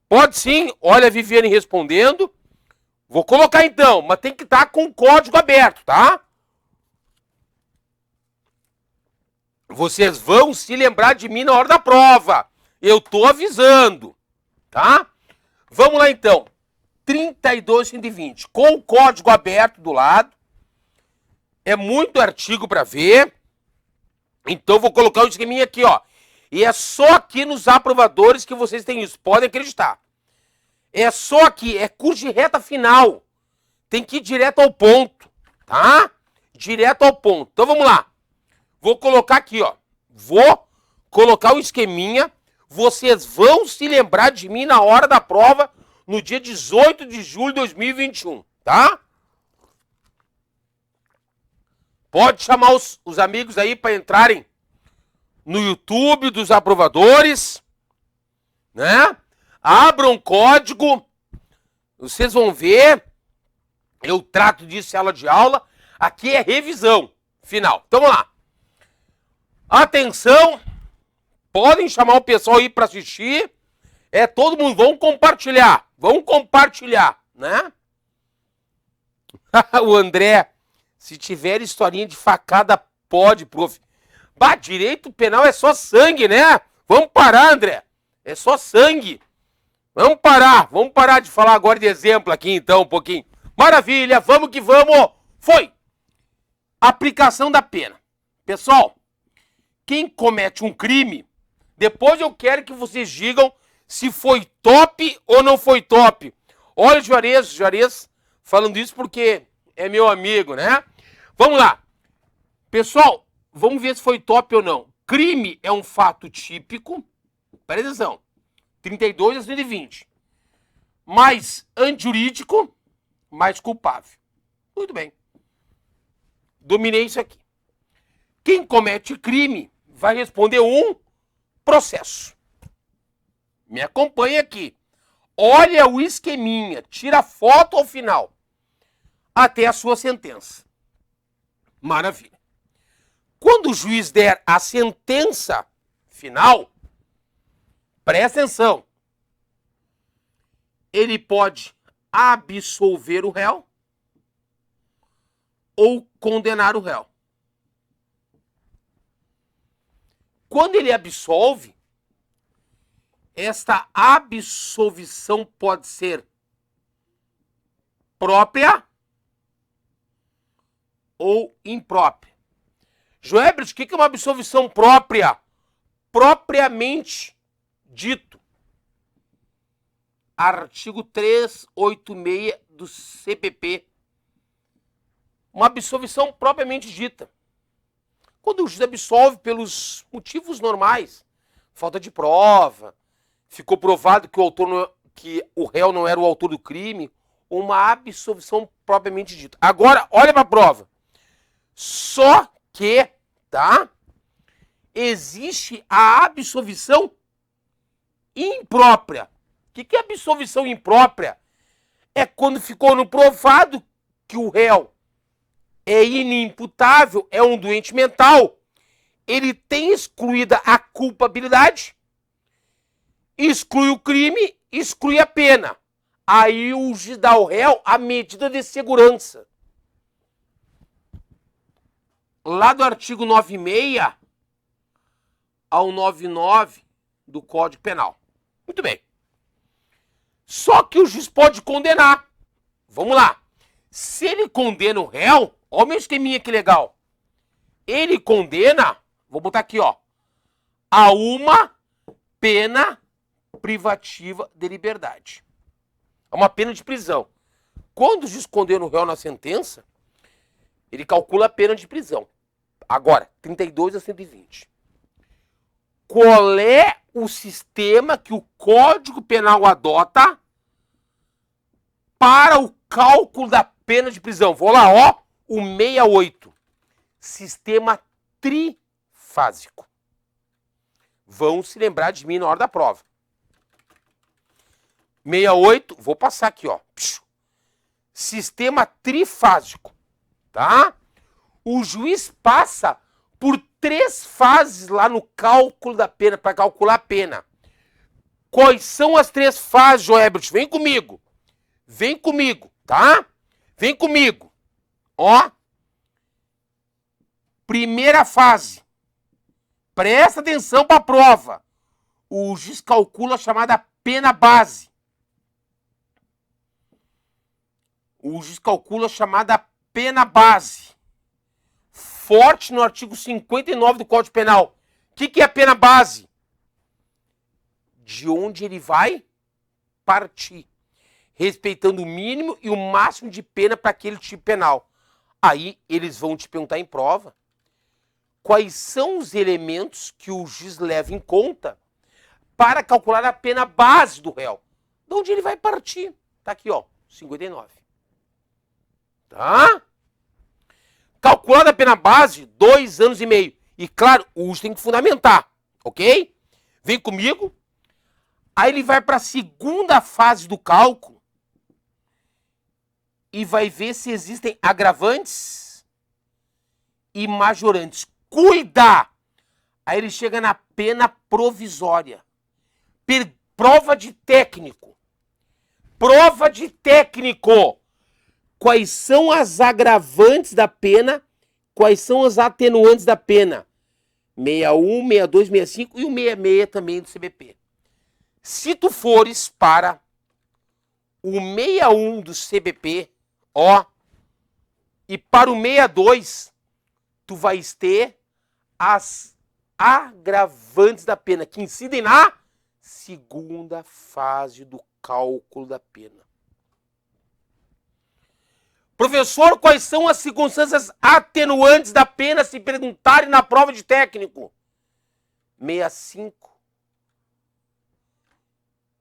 Pode sim. Olha a Viviane respondendo. Vou colocar então, mas tem que estar com o código aberto, tá? Vocês vão se lembrar de mim na hora da prova. Eu tô avisando, tá? Vamos lá então. 32 120, com o código aberto do lado. É muito artigo para ver. Então vou colocar o esqueminha aqui, ó. E é só aqui nos aprovadores que vocês têm isso. Podem acreditar. É só aqui. É curso de reta final. Tem que ir direto ao ponto. Tá? Direto ao ponto. Então vamos lá. Vou colocar aqui, ó. Vou colocar o esqueminha. Vocês vão se lembrar de mim na hora da prova, no dia 18 de julho de 2021. Tá? Pode chamar os amigos aí para entrarem no YouTube dos aprovadores, né? Abram o código, vocês vão ver. Eu trato disso em sala de aula. Aqui é revisão final. Então vamos lá. Atenção, podem chamar o pessoal aí para assistir. Todo mundo, vão compartilhar, né? O André, se tiver historinha de facada, pode, prof. Bah, direito penal é só sangue, né? Vamos parar, André. É só sangue. Vamos parar de falar agora de exemplo aqui, então, um pouquinho. Maravilha, vamos que vamos. Foi. Aplicação da pena. Pessoal, quem comete um crime, depois eu quero que vocês digam se foi top ou não foi top. Olha o Juarez falando isso porque é meu amigo, né? Vamos lá. Pessoal, vamos ver se foi top ou não. Crime é um fato típico. Presta atenção. 32 a 120. Mais antijurídico, mais culpável. Muito bem. Dominei isso aqui. Quem comete crime vai responder um processo. Me acompanha aqui. Olha o esqueminha. Tira a foto ao final. Até a sua sentença. Maravilha. Quando o juiz der a sentença final, presta atenção. Ele pode absolver o réu ou condenar o réu. Quando ele absolve, esta absolvição pode ser própria ou imprópria. Joebert, o que é uma absolvição própria? Propriamente dito. Artigo 386 do CPP. Uma absolvição propriamente dita. Quando o juiz absolve pelos motivos normais, falta de prova, ficou provado que o réu não era o autor do crime, uma absolvição propriamente dita. Agora, olha para a prova. Só que, tá? Existe a absolvição imprópria. O que é absolvição imprópria? É quando ficou no provado que o réu é inimputável, é um doente mental. ele tem excluída a culpabilidade, exclui o crime, exclui a pena. Aí o juiz dá ao réu a medida de segurança. Lá do artigo 96 ao 99 do Código Penal. Muito bem. Só que o juiz pode condenar. Vamos lá. Se ele condena o réu, olha o meu esqueminha que legal. Ele condena, vou botar aqui, ó, a uma pena privativa de liberdade. É uma pena de prisão. Quando o juiz condena o réu na sentença, ele calcula a pena de prisão. Agora, 32 a 120. Qual é o sistema que o Código Penal adota para o cálculo da pena de prisão? Vou lá, ó, o 68. Sistema trifásico. Vão se lembrar de mim na hora da prova. 68, vou passar aqui, ó. Sistema trifásico, tá? O juiz passa por 3 fases lá no cálculo da pena, para calcular a pena. Quais são as 3 fases, Joébert? Vem comigo. Vem comigo, tá? Vem comigo. Ó. Primeira fase. Presta atenção para a prova. O juiz calcula a chamada pena base. O juiz calcula a chamada pena base. Forte no artigo 59 do Código Penal. O que é a pena base? De onde ele vai partir. Respeitando o mínimo e o máximo de pena para aquele tipo penal. Aí eles vão te perguntar em prova quais são os elementos que o juiz leva em conta para calcular a pena base do réu. De onde ele vai partir. Tá aqui, ó, 59. Tá? Calculada a pena base, 2 anos e meio. E claro, o juiz tem que fundamentar, ok? Vem comigo. Aí ele vai para a segunda fase do cálculo e vai ver se existem agravantes e majorantes. Cuida! Aí ele chega na pena provisória. Prova de técnico. Prova de técnico. Quais são as agravantes da pena? Quais são as atenuantes da pena? 61, 62, 65 e o 66 também do CBP. Se tu fores para o 61 do CBP, ó, e para o 62, tu vais ter as agravantes da pena, que incidem na segunda fase do cálculo da pena. Professor, quais são as circunstâncias atenuantes da pena se perguntarem na prova de técnico? 65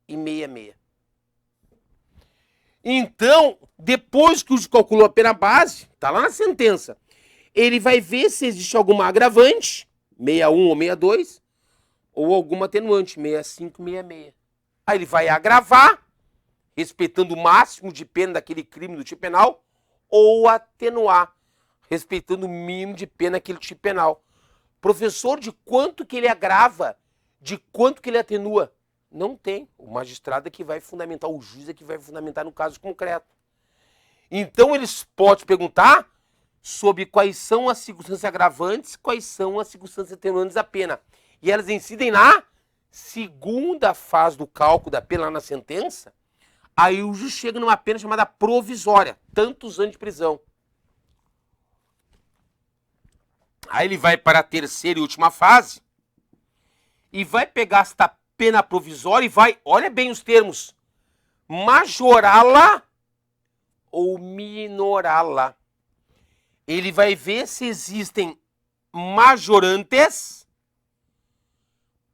e 66. Então, depois que o juiz calculou a pena base, tá lá na sentença, ele vai ver se existe alguma agravante, 61 ou 62, ou alguma atenuante, 65 e 66. Aí ele vai agravar, respeitando o máximo de pena daquele crime do tipo penal, ou atenuar, respeitando o mínimo de pena daquele tipo penal. Professor, de quanto que ele agrava, de quanto que ele atenua? Não tem. O magistrado é que vai fundamentar, o juiz é que vai fundamentar no caso concreto. Então eles podem perguntar sobre quais são as circunstâncias agravantes, quais são as circunstâncias atenuantes da pena. E elas incidem na segunda fase do cálculo da pena, lá na sentença. Aí o juiz chega numa pena chamada provisória, tantos anos de prisão. Aí ele vai para a terceira e última fase e vai pegar esta pena provisória e vai, olha bem os termos, majorá-la ou minorá-la. Ele vai ver se existem majorantes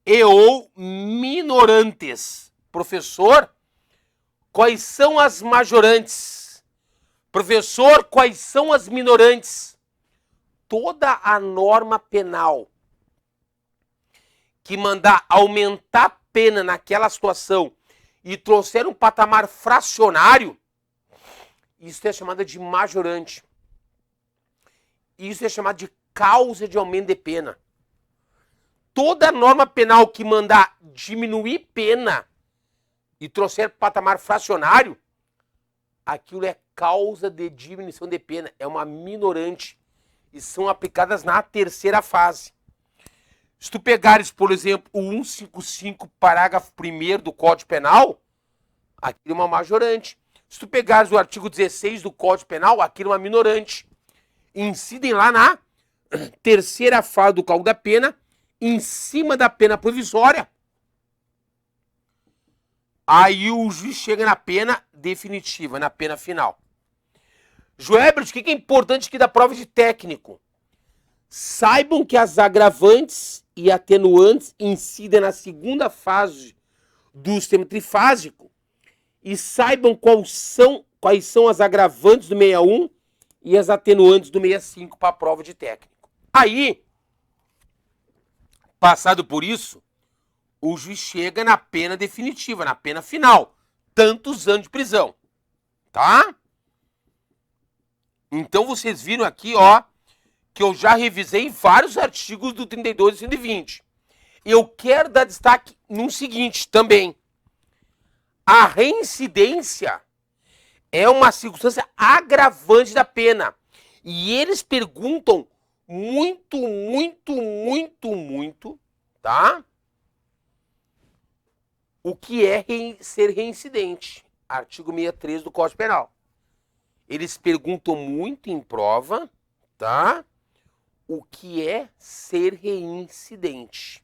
e ou minorantes. Professor, quais são as majorantes? Professor, quais são as minorantes? Toda a norma penal que mandar aumentar a pena naquela situação e trouxer um patamar fracionário, isso é chamada de majorante. Isso é chamado de causa de aumento de pena. toda norma penal que mandar diminuir pena e trouxer patamar fracionário, aquilo é causa de diminuição de pena, é uma minorante e são aplicadas na terceira fase. Se tu pegares, por exemplo, o 155, parágrafo 1º do Código Penal, aquilo é uma majorante. Se tu pegares o artigo 16 do Código Penal, aquilo é uma minorante. Incidem lá na terceira fase do cálculo da pena, em cima da pena provisória. Aí o juiz chega na pena definitiva, na pena final. Joelbert, o que é importante aqui da prova de técnico? Saibam que as agravantes e atenuantes incidem na segunda fase do sistema trifásico e saibam quais são as agravantes do 61 e as atenuantes do 65 para a prova de técnico. Aí, passado por isso, o juiz chega na pena definitiva, na pena final, tantos anos de prisão, tá? Então vocês viram aqui, ó, que eu já revisei vários artigos do 32 e 120. Eu quero dar destaque no seguinte também. A reincidência é uma circunstância agravante da pena. E eles perguntam muito, tá? O que é ser reincidente? Artigo 63 do Código Penal. Eles perguntam muito em prova, tá? O que é ser reincidente.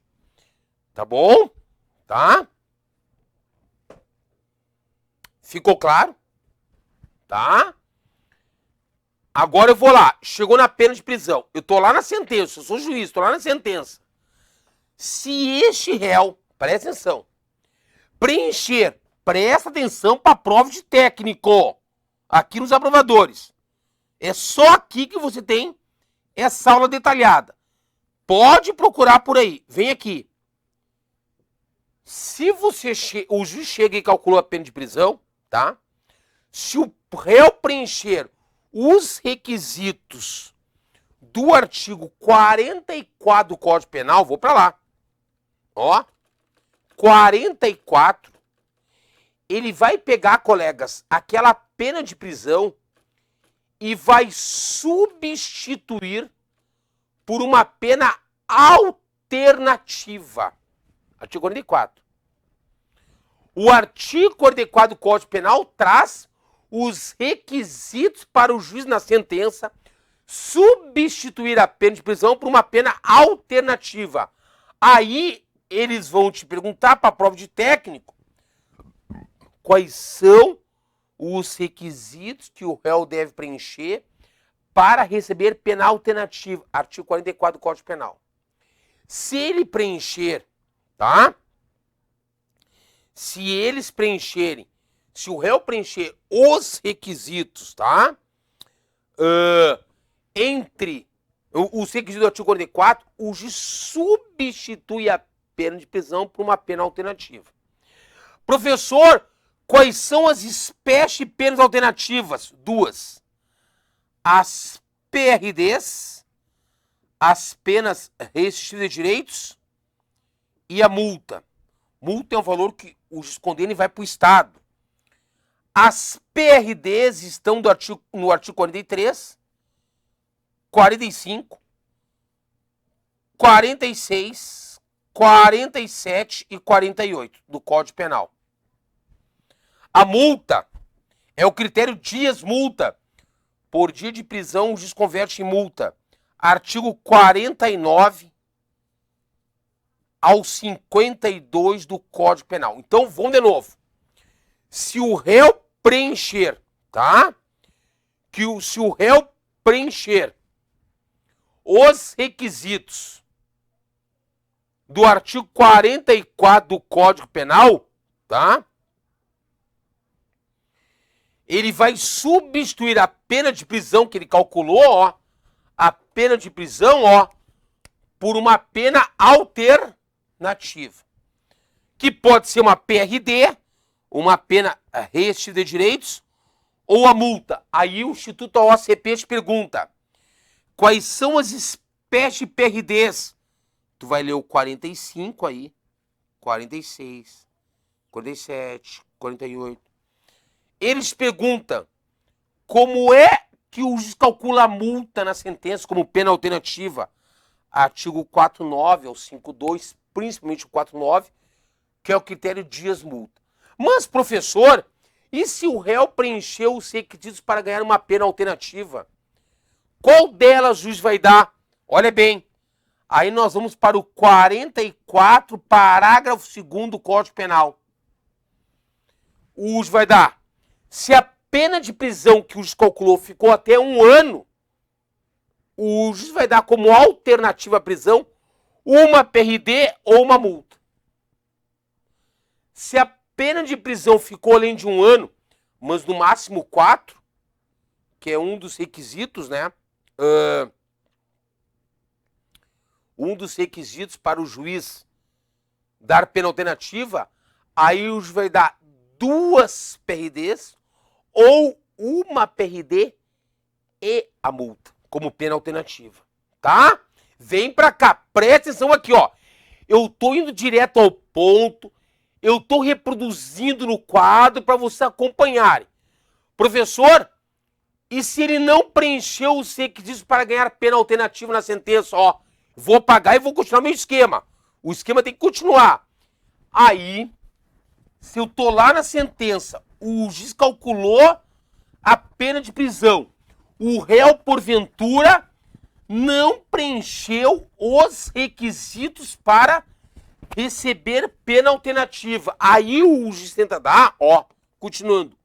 Tá bom? Tá? Ficou claro? Tá? Agora eu vou lá. Chegou na pena de prisão. Eu tô lá na sentença. Eu sou juiz, tô lá na sentença. Se este réu, presta atenção, preencher, presta atenção para a prova de técnico, aqui nos aprovadores. É só aqui que você tem essa aula detalhada. Pode procurar por aí. Vem aqui. Se o juiz chega e calculou a pena de prisão, tá? Se o réu preencher os requisitos do artigo 44 do Código Penal, vou para lá. Ó, 44, ele vai pegar, colegas, aquela pena de prisão e vai substituir por uma pena alternativa. Artigo 44. O artigo 44 do Código Penal traz os requisitos para o juiz na sentença substituir a pena de prisão por uma pena alternativa. Aí eles vão te perguntar para a prova de técnico quais são os requisitos que o réu deve preencher para receber pena alternativa. Artigo 44 do Código Penal. Se ele preencher, tá? Se eles preencherem, se o réu preencher os requisitos, tá? Entre os requisitos do artigo 44, o juiz substitui a pena de prisão por uma pena alternativa. Professor, quais são as espécies de penas alternativas? Duas. As PRDs, as penas restritivas de direitos e a multa. Multa é um valor que o juiz condena e vai para o Estado. As PRDs estão no artigo 43, 45, 46, 47 e 48 do Código Penal. A multa é o critério dias-multa. Por dia de prisão, o juiz converte em multa. Artigo 49 ao 52 do Código Penal. Então, vamos de novo. Se o réu preencher, tá? Se o réu preencher os requisitos do artigo 44 do Código Penal, tá? Ele vai substituir a pena de prisão que ele calculou, ó, a pena de prisão, ó, por uma pena alternativa, que pode ser uma PRD, uma pena restritiva de direitos, ou a multa. Aí o Instituto OCP te pergunta, quais são as espécies de PRDs Tu vai ler o 45 aí, 46, 47, 48. Eles perguntam como é que o juiz calcula a multa na sentença como pena alternativa. Artigo 49 ao 52, principalmente o 49, que é o critério dias-multa. Mas, professor, e se o réu preencheu os requisitos para ganhar uma pena alternativa? Qual delas o juiz vai dar? Olha bem, aí nós vamos para o 44, parágrafo 2º do Código Penal. O juiz vai dar, se a pena de prisão que o juiz calculou ficou até 1 ano, o juiz vai dar como alternativa à prisão uma PRD ou uma multa. Se a pena de prisão ficou além de 1 ano, mas no máximo 4, que é um dos requisitos, né? Um dos requisitos para o juiz dar pena alternativa, aí o juiz vai dar 2 PRDs ou uma PRD e a multa, como pena alternativa, tá? Vem pra cá, presta atenção aqui, ó. Eu tô indo direto ao ponto, eu tô reproduzindo no quadro para vocês acompanharem. Professor, e se ele não preencheu os requisitos para ganhar pena alternativa na sentença, ó, vou pagar e vou continuar meu esquema. O esquema tem que continuar. Aí, se eu tô lá na sentença, o juiz calculou a pena de prisão, o réu, porventura, não preencheu os requisitos para receber pena alternativa. Aí o juiz tenta dar, ó, continuando,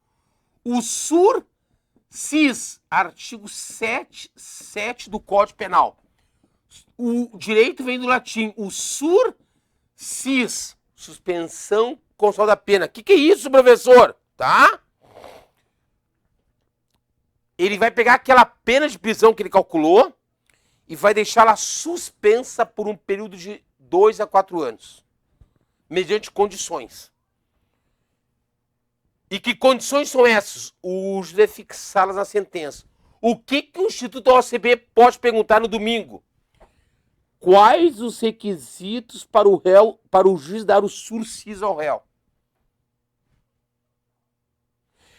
o sursis, artigo 7 do Código Penal. O direito vem do latim, o sursis, suspensão condicional da pena. O que é isso, professor? Tá? Ele vai pegar aquela pena de prisão que ele calculou e vai deixá-la suspensa por um período de 2 a 4 anos, mediante condições. E que condições são essas? O juiz deve fixá-las na sentença. O que o Instituto OACB pode perguntar no domingo? Quais os requisitos para o réu, para o juiz dar o sursis ao réu?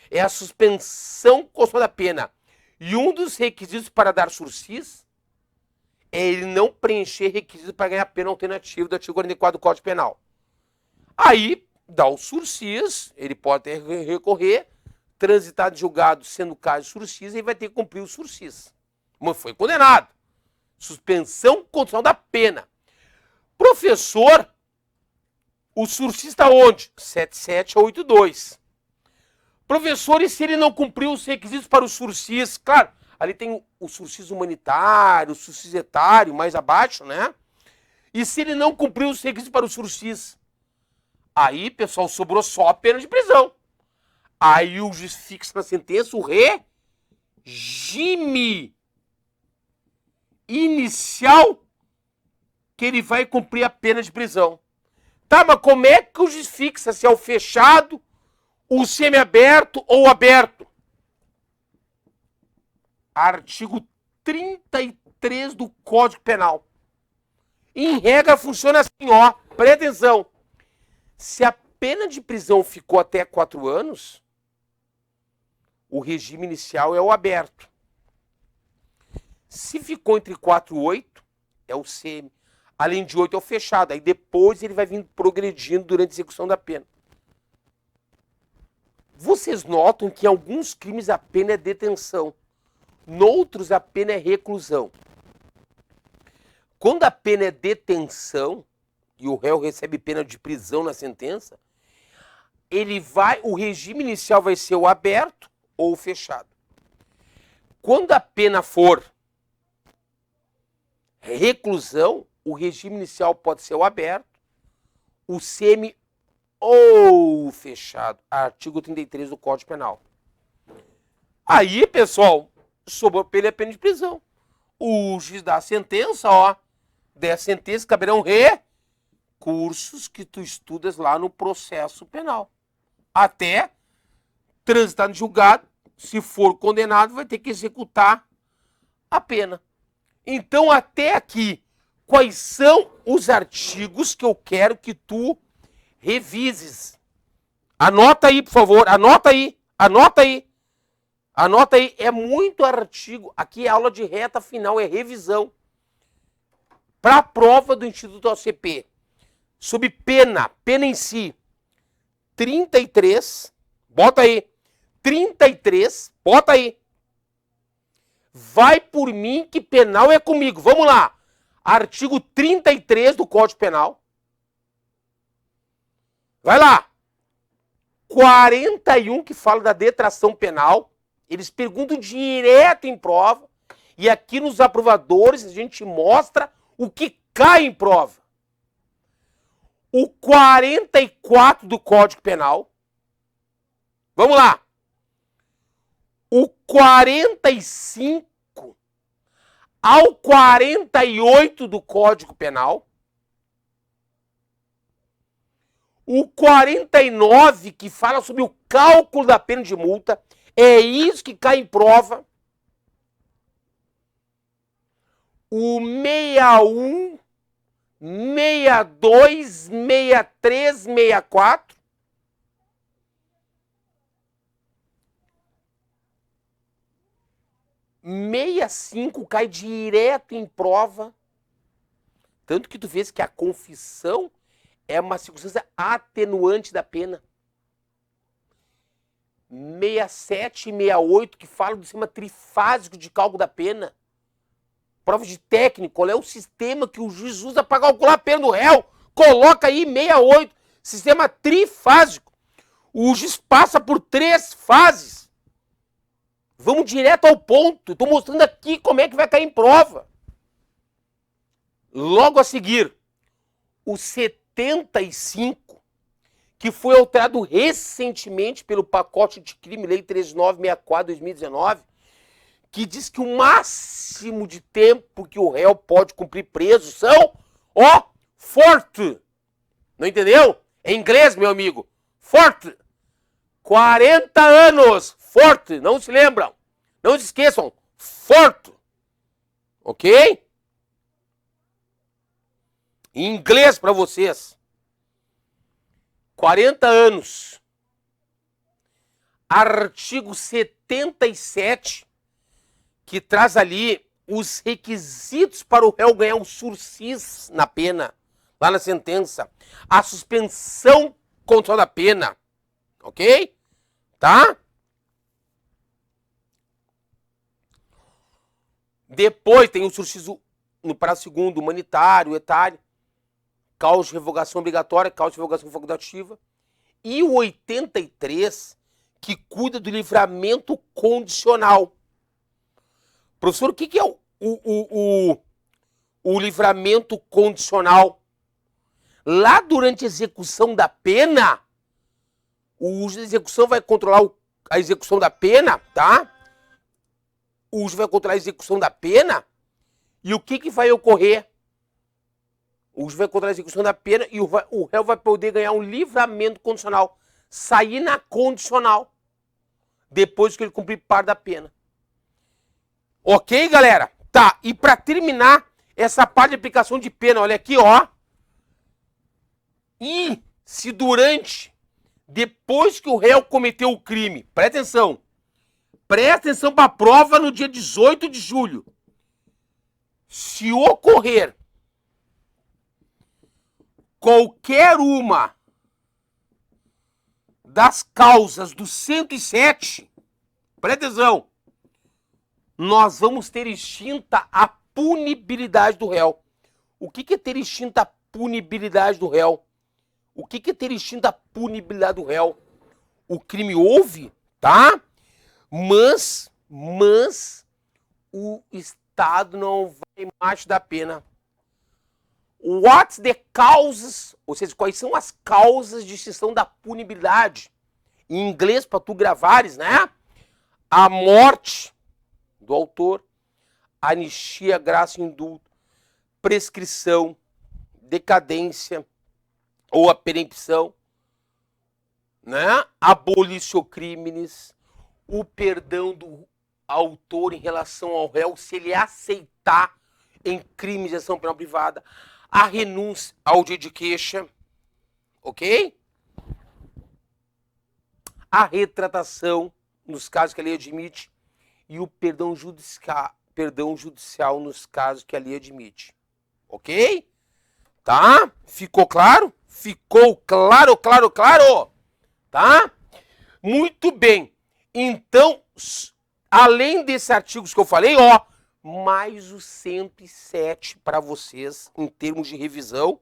É a suspensão condicional da pena. E um dos requisitos para dar sursis é ele não preencher requisitos para ganhar pena alternativa do artigo 44 do Código Penal. Aí, dá o sursis, ele pode recorrer, transitado de julgado, sendo o caso de sursis, ele vai ter que cumprir o sursis. Mas foi condenado. Suspensão condicional da pena. Professor, o sursis está onde? 77 a 82. Professor, e se ele não cumpriu os requisitos para o sursis? Claro, ali tem o sursis humanitário, o sursis etário, mais abaixo, né? E se ele não cumpriu os requisitos para o sursis? Aí, pessoal, sobrou só a pena de prisão. Aí o juiz fixa na sentença o regime inicial que ele vai cumprir a pena de prisão. Tá, mas como é que o juiz fixa se é o fechado, o semiaberto ou aberto? Artigo 33 do Código Penal. Em regra, funciona assim, ó. Presta atenção. Se a pena de prisão ficou até 4 anos, o regime inicial é o aberto. Se ficou entre 4 e 8, é o semi. Além de 8 é o fechado. Aí depois ele vai vir progredindo durante a execução da pena. Vocês notam que em alguns crimes a pena é detenção. Noutros a pena é reclusão. Quando a pena é detenção e o réu recebe pena de prisão na sentença, o regime inicial vai ser o aberto ou o fechado. Quando a pena for reclusão, o regime inicial pode ser o aberto, o semi ou fechado. Artigo 33 do Código Penal. Aí, pessoal, sobrou pra ele a pena de prisão. O juiz dá a sentença, ó. Dessa sentença caberão recursos que tu estudas lá no processo penal. Até transitar no julgado, se for condenado, vai ter que executar a pena. Então, até aqui, quais são os artigos que eu quero que tu revises. Anota aí, por favor. Anota aí. Anota aí. Anota aí. É muito artigo. Aqui é aula de reta final, é revisão. Para a prova do Instituto OCP. Sobre pena. Pena em si. 33. Bota aí. 33. Bota aí. Vai por mim que penal é comigo. Vamos lá. Artigo 33 do Código Penal. Vai lá. 41 que fala da detração penal. Eles perguntam direto em prova. E aqui nos aprovadores a gente mostra o que cai em prova. O 44 do Código Penal. Vamos lá. O 45 ao 48 do Código Penal. O 49, que fala sobre o cálculo da pena de multa. É isso que cai em prova. O 61, 62, 63, 64. Meia 5 cai direto em prova. Tanto que tu vês que a confissão é uma circunstância atenuante da pena. 67 e 68, que fala do sistema trifásico de cálculo da pena. Prova de técnico, qual é o sistema que o juiz usa para calcular a pena do réu? Coloca aí 68, sistema trifásico. O juiz passa por 3 fases. Vamos direto ao ponto. Estou mostrando aqui como é que vai cair em prova. Logo a seguir, o 75, que foi alterado recentemente pelo pacote de crime, Lei 13.964/2019, que diz que o máximo de tempo que o réu pode cumprir preso são, forte. Não entendeu? É inglês, meu amigo. Forte. 40 anos. Forte. Não se lembram. Não se esqueçam. Forte. Ok? Em inglês para vocês. 40 anos. Artigo 77, que traz ali os requisitos para o réu ganhar um sursis na pena, lá na sentença. A suspensão controle da pena. Ok? Tá? Depois tem o sursis no prazo segundo, humanitário, etário, causa de revogação obrigatória, causa de revogação facultativa. E o 83, que cuida do livramento condicional. Professor, o que é o livramento condicional? Lá durante a execução da pena, o juiz de execução vai controlar a execução da pena, tá? O juiz vai controlar a execução da pena. E o que vai ocorrer? O juiz vai controlar a execução da pena e o réu vai poder ganhar um livramento condicional. Sair na condicional. Depois que ele cumprir parte da pena. Ok, galera? Tá, e para terminar essa parte de aplicação de pena, olha aqui, ó. E se depois que o réu cometeu o crime, presta atenção para a prova no dia 18 de julho. Se ocorrer qualquer uma das causas do 107, presta atenção, nós vamos ter extinta a punibilidade do réu. O que é ter extinta a punibilidade do réu? O que é ter extinta a punibilidade do réu? O crime houve, tá? Mas o Estado não vai mais dar pena. What's the causes? Ou seja, quais são as causas de extinção da punibilidade? Em inglês, para tu gravares, né? A morte do autor, anistia, graça e indulto, prescrição, decadência ou a perempção, né? Abolitio crimes, o perdão do autor em relação ao réu, se ele aceitar em crimes de ação penal privada, a renúncia ao de queixa, ok? A retratação nos casos que a lei admite e o perdão judicial nos casos que a lei admite, ok? Tá? Ficou claro? Ficou claro, claro, claro? Tá? Muito bem. Então, além desses artigos que eu falei, ó, mais o 107 para vocês em termos de revisão,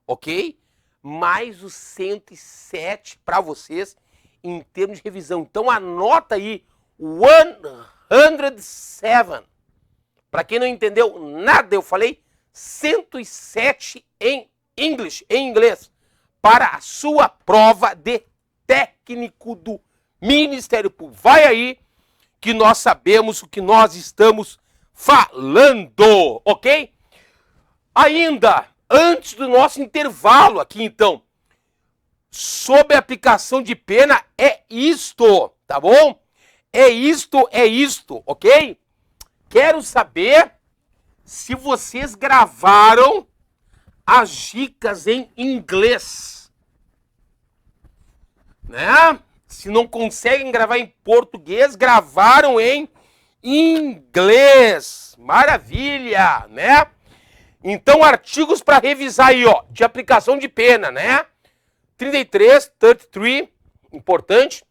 ok? Mais o 107 para vocês em termos de revisão. Então anota aí 107. Para quem não entendeu nada, eu falei 107 em inglês, para a sua prova de técnico do Ministério Público. Vai aí que nós sabemos o que nós estamos falando, ok? Ainda, antes do nosso intervalo aqui, então, sobre a aplicação de pena, é isto, tá bom? É isto, ok? Quero saber se vocês gravaram as dicas em inglês, né? Se não conseguem gravar em português, gravaram em inglês. Maravilha, né? Então, artigos para revisar aí, ó, de aplicação de pena, né? 33, importante.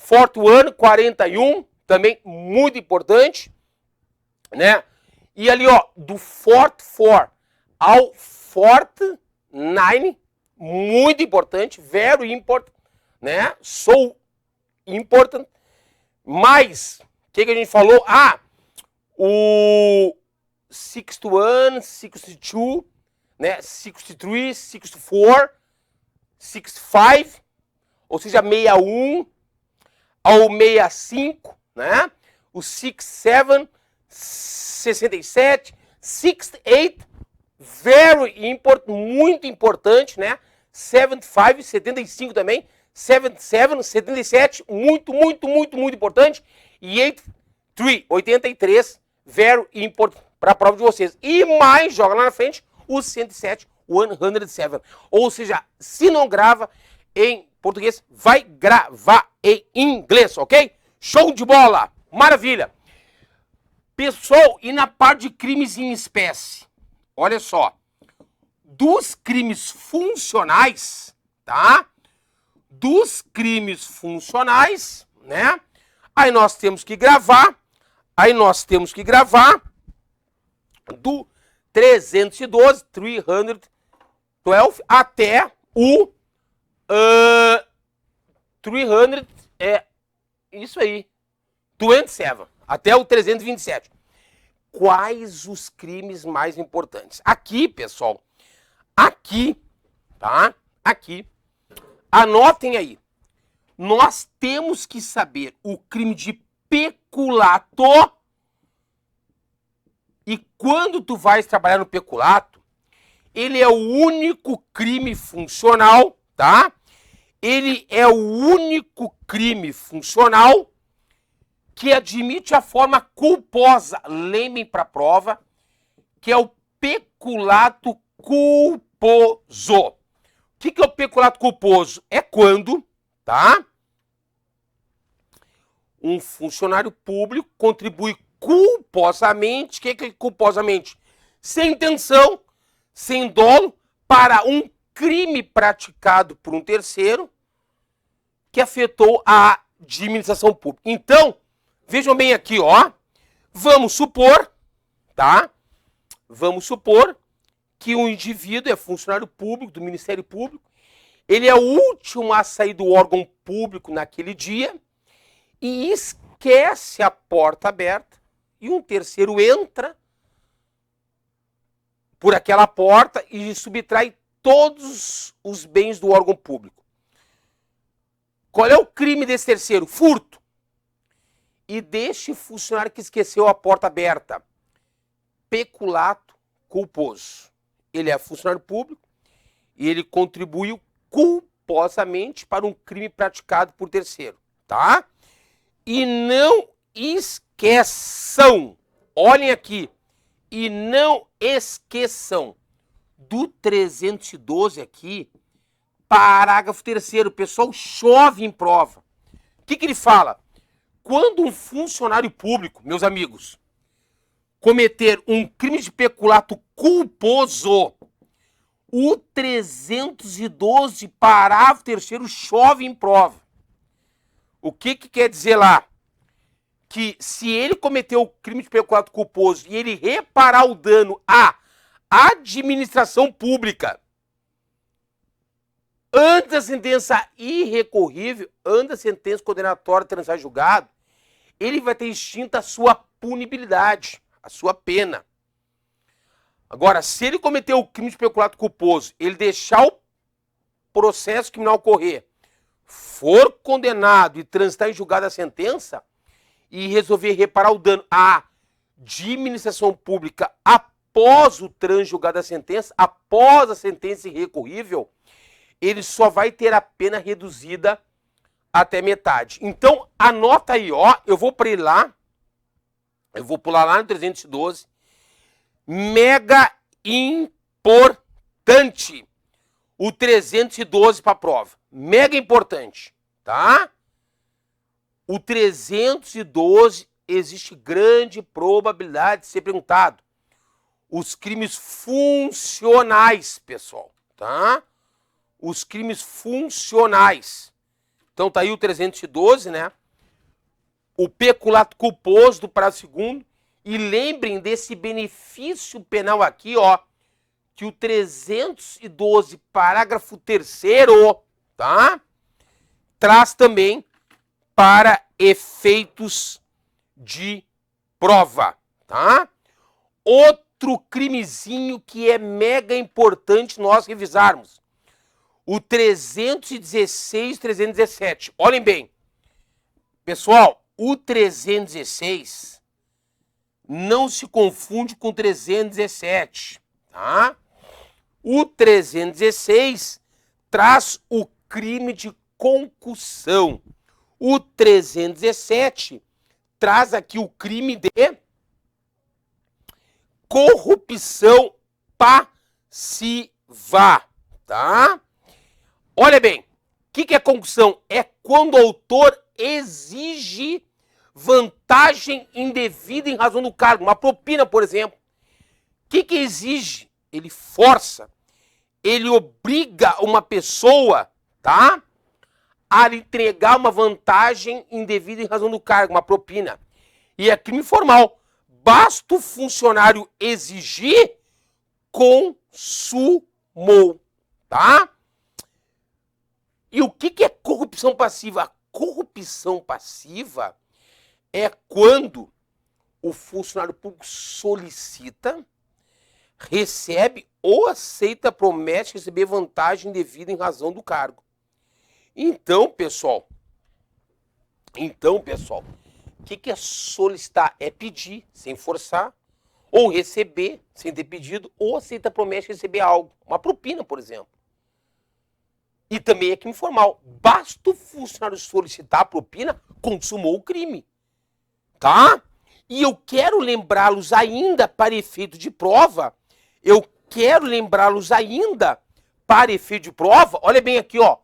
41, 41, também muito importante, né? E ali, ó, do 44 ao 49, muito importante, very important, né? So important. Mas, o que a gente falou? Ah, o 61, 62, né? 63, 64, 65, ou seja, 61 ao 65, né? O 67, 67, 68, very important, muito importante, né? 75, 75 também, 77, 77, muito importante. E 83, very important para a prova de vocês. E mais, joga lá na frente, o 107, 107. Ou seja, se não grava em português, vai gravar em inglês, ok? Show de bola! Maravilha! Pessoal, e na parte de crimes em espécie? Olha só, dos crimes funcionais, tá? Dos crimes funcionais, né? Aí nós temos que gravar, do 312, 312, até o 300, isso aí, 27, até o 327. Quais os crimes mais importantes? Aqui, pessoal, aqui, tá? Aqui, anotem aí. Nós temos que saber o crime de peculato. E quando tu vais trabalhar no peculato, ele é o único crime funcional, tá? Ele é o único crime funcional que admite a forma culposa. Lembrem para a prova que é o peculato culposo. O que é o peculato culposo? É quando, tá? Um funcionário público contribui culposamente, o que é culposamente? Sem intenção, sem dolo, para um crime praticado por um terceiro que afetou a administração pública. Então, vejam bem aqui, ó. Vamos supor, tá? Vamos supor que um indivíduo é funcionário público, do Ministério Público, ele é o último a sair do órgão público naquele dia e esquece a porta aberta e um terceiro entra por aquela porta e subtrai todos os bens do órgão público. Qual é o crime desse terceiro? Furto. E deste funcionário que esqueceu a porta aberta? Peculato culposo. Ele é funcionário público e ele contribuiu culposamente para um crime praticado por terceiro, tá? E não esqueçam, olhem aqui, E não esqueçam do 312 aqui, parágrafo 3º. Pessoal, chove em prova. O que ele fala? Quando um funcionário público, meus amigos, cometer um crime de peculato culposo, o 312, parágrafo 3º, chove em prova. O que quer dizer lá? Que se ele cometeu o crime de peculato culposo e ele reparar o dano à administração pública antes da sentença irrecorrível, antes da sentença condenatória transitar julgado, ele vai ter extinta a sua punibilidade, a sua pena. Agora, se ele cometeu o crime de peculato culposo, ele deixar o processo criminal correr, for condenado e transitar em julgado a sentença e resolver reparar o dano à administração pública após o trânsito julgado da sentença, após a sentença irrecorrível, ele só vai ter a pena reduzida até metade. Então, anota aí, ó, eu vou para ele lá, eu vou pular lá no 312, mega importante, o 312 para a prova, mega importante, tá? O 312 existe grande probabilidade de ser perguntado. Os crimes funcionais, pessoal, tá? Os crimes funcionais. Então tá aí o 312, né? O peculato culposo do parágrafo segundo. E lembrem desse benefício penal aqui, ó, que o 312, parágrafo 3º, tá? Traz também para efeitos de prova, tá? Outro crimezinho que é mega importante nós revisarmos. O 316 e 317. Olhem bem. Pessoal, o 316 não se confunde com o 317, tá? O 316 traz o crime de concussão. O 317 traz aqui o crime de corrupção passiva, tá? Olha bem, o que é concussão? É quando o autor exige vantagem indevida em razão do cargo, uma propina, por exemplo. O que exige? Ele força, ele obriga uma pessoa, tá? A entregar uma vantagem indevida em razão do cargo, uma propina. E é crime formal. Basta o funcionário exigir, consumou, tá? E o que é corrupção passiva? A corrupção passiva é quando o funcionário público solicita, recebe ou aceita a promessa de receber vantagem indevida em razão do cargo. Então, pessoal, o que é solicitar? É pedir, sem forçar, ou receber, sem ter pedido, ou aceita a promessa de receber algo, uma propina, por exemplo. E também é crime formal. Basta o funcionário solicitar a propina, consumou o crime. Tá? E eu quero lembrá-los ainda para efeito de prova, olha bem aqui, ó,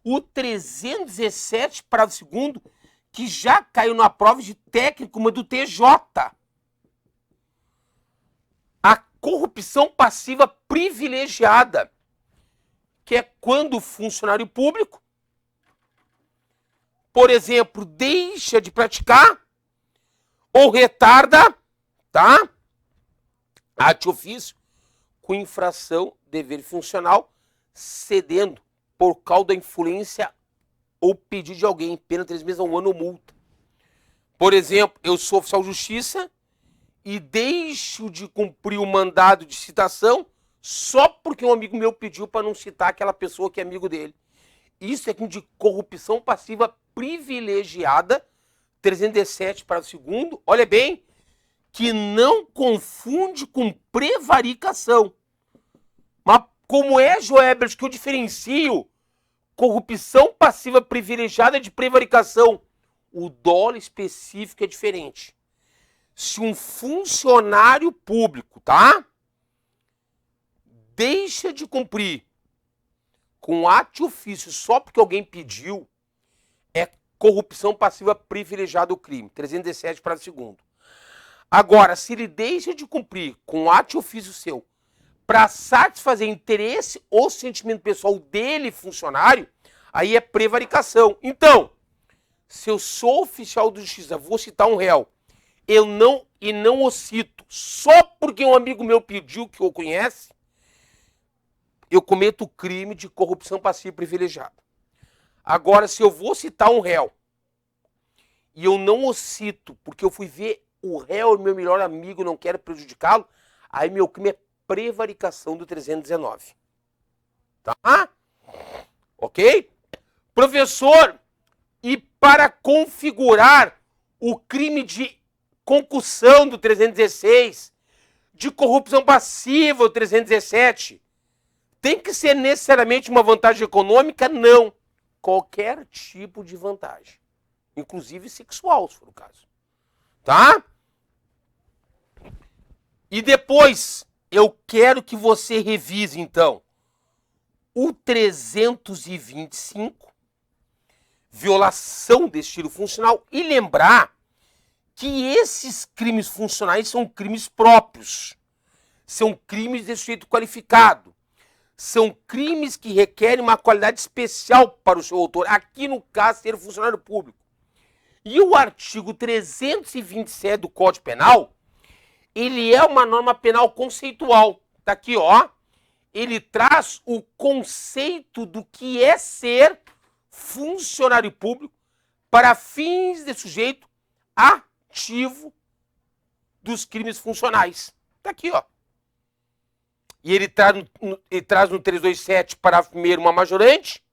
o 317, parágrafo segundo, que já caiu na prova de técnico, mas do TJ. A corrupção passiva privilegiada, que é quando o funcionário público, por exemplo, deixa de praticar ou retarda, tá? Ate ofício com infração dever funcional, cedendo por causa da influência ou pedido de alguém, pena 3 meses a 1 ano ou multa. Por exemplo, eu sou oficial de justiça e deixo de cumprir o mandado de citação só porque um amigo meu pediu para não citar aquela pessoa que é amigo dele. Isso é de corrupção passiva privilegiada, 317 para o segundo, olha bem, que não confunde com prevaricação. Mas como é, Joebert, que eu diferencio corrupção passiva privilegiada de prevaricação? O dolo específico é diferente. Se um funcionário público, tá? Deixa de cumprir com ato de ofício só porque alguém pediu, é corrupção passiva privilegiada o crime. 317, parágrafo 2º. Agora, se ele deixa de cumprir com ato de ofício seu para satisfazer interesse ou sentimento pessoal dele, funcionário, aí é prevaricação. Então, se eu sou oficial de justiça, vou citar um réu, eu não o cito só porque um amigo meu pediu, que eu conhece, eu cometo o crime de corrupção passiva privilegiada. Agora, se eu vou citar um réu e eu não o cito porque eu fui ver o réu, meu melhor amigo, não quero prejudicá-lo, aí meu crime é prevaricação do 319. Tá? Ok? Professor, e para configurar o crime de concussão do 316, de corrupção passiva do 317, tem que ser necessariamente uma vantagem econômica? Não. Qualquer tipo de vantagem. Inclusive sexual, se for o caso. Tá? E depois, eu quero que você revise, então, o 325, violação de estilo funcional, e lembrar que esses crimes funcionais são crimes próprios. São crimes de sujeito qualificado. São crimes que requerem uma qualidade especial para o seu autor, aqui no caso, ser funcionário público. E o artigo 327 do Código Penal, ele é uma norma penal conceitual. Tá aqui, ó. Ele traz o conceito do que é ser funcionário público para fins de sujeito ativo dos crimes funcionais. Tá aqui, ó. E ele traz no 327, parágrafo 1º, uma majorante.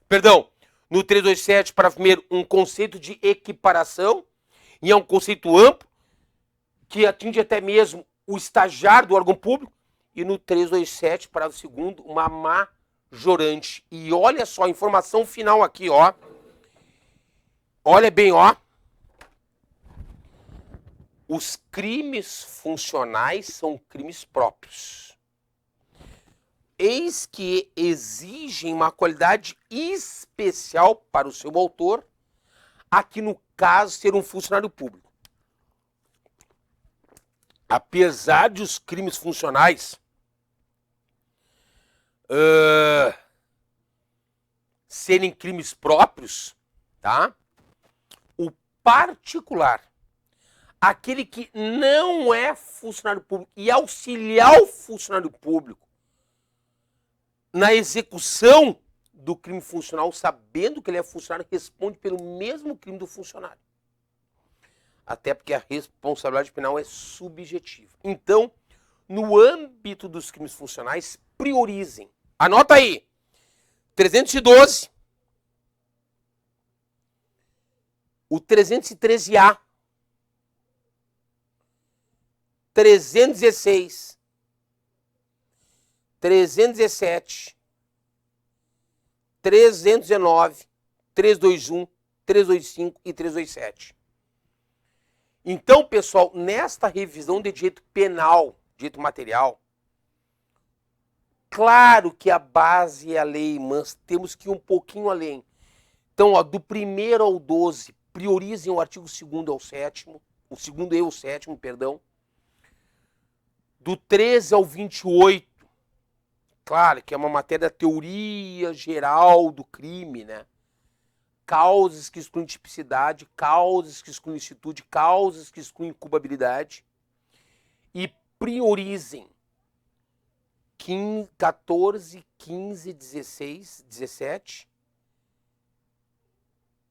Perdão, no 327, parágrafo 1º, um conceito de equiparação. E é um conceito amplo, que atinge até mesmo o estagiário do órgão público. E no 327, parágrafo 2º, uma majorante. E olha só, a informação final aqui, ó. Olha bem, ó. Os crimes funcionais são crimes próprios. Eis que exigem uma qualidade especial para o seu autor, aqui no caso ser um funcionário público. Apesar de os crimes funcionais serem crimes próprios, tá? O particular, aquele que não é funcionário público e auxiliar o funcionário público na execução do crime funcional, sabendo que ele é funcionário, responde pelo mesmo crime do funcionário. Até porque a responsabilidade penal é subjetiva. Então, no âmbito dos crimes funcionais, priorizem. Anota aí. 312. O 313A. 316. 317, 319, 321, 325 e 327. Então, pessoal, nesta revisão de direito penal, direito material, claro que a base é a lei, mas temos que ir um pouquinho além. Então, ó, do 1º ao 12, priorizem o artigo 2º ao 7º, o 2º e o 7º, perdão. Do 13 ao 28, claro que é uma matéria da teoria geral do crime, né? Causas que excluem tipicidade, causas que excluem licitude, causas que excluem culpabilidade. E priorizem 14, 15, 16, 17,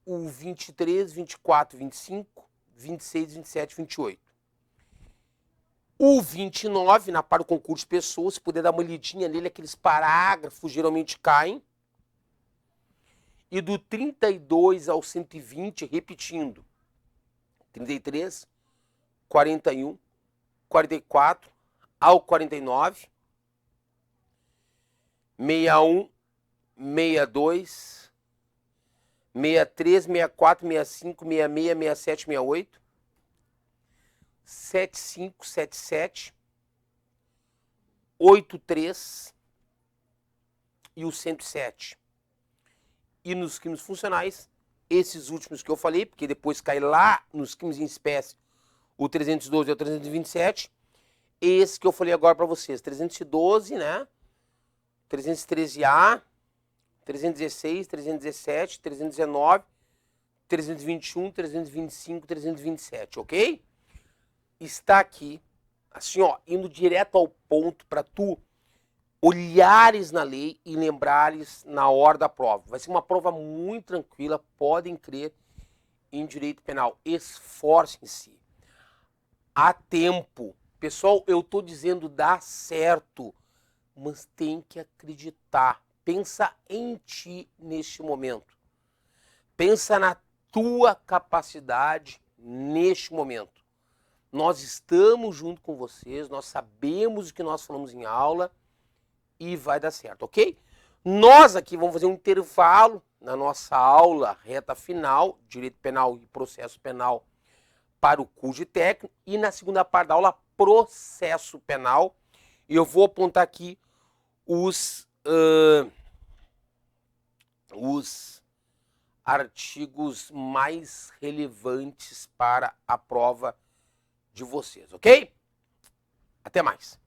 o 23, 24, 25, 26, 27, 28. O 29, na para o concurso de pessoas, se puder dar uma lidinha nele, aqueles parágrafos geralmente caem. E do 32 ao 120, repetindo, 33, 41, 44 ao 49, 61, 62, 63, 64, 65, 66, 67, 68, 7577, 83 e o 107. E nos crimes funcionais, esses últimos que eu falei, porque depois cai lá nos crimes em espécie, o 312 e o 327. Esse que eu falei agora para vocês, 312, né? 313A, 316, 317, 319, 321, 325, 327, ok? Está aqui, assim, ó, indo direto ao ponto para tu olhares na lei e lembrares na hora da prova. Vai ser uma prova muito tranquila, podem crer em direito penal. Esforcem-se. Há tempo. Pessoal, eu tô dizendo dá certo, mas tem que acreditar. Pensa em ti neste momento. Pensa na tua capacidade neste momento. Nós estamos junto com vocês, nós sabemos o que nós falamos em aula e vai dar certo, ok? Nós aqui vamos fazer um intervalo na nossa aula reta final, direito penal e processo penal para o curso de técnico, e na segunda parte da aula, processo penal. E eu vou apontar aqui os artigos mais relevantes para a prova de vocês, ok? Até mais.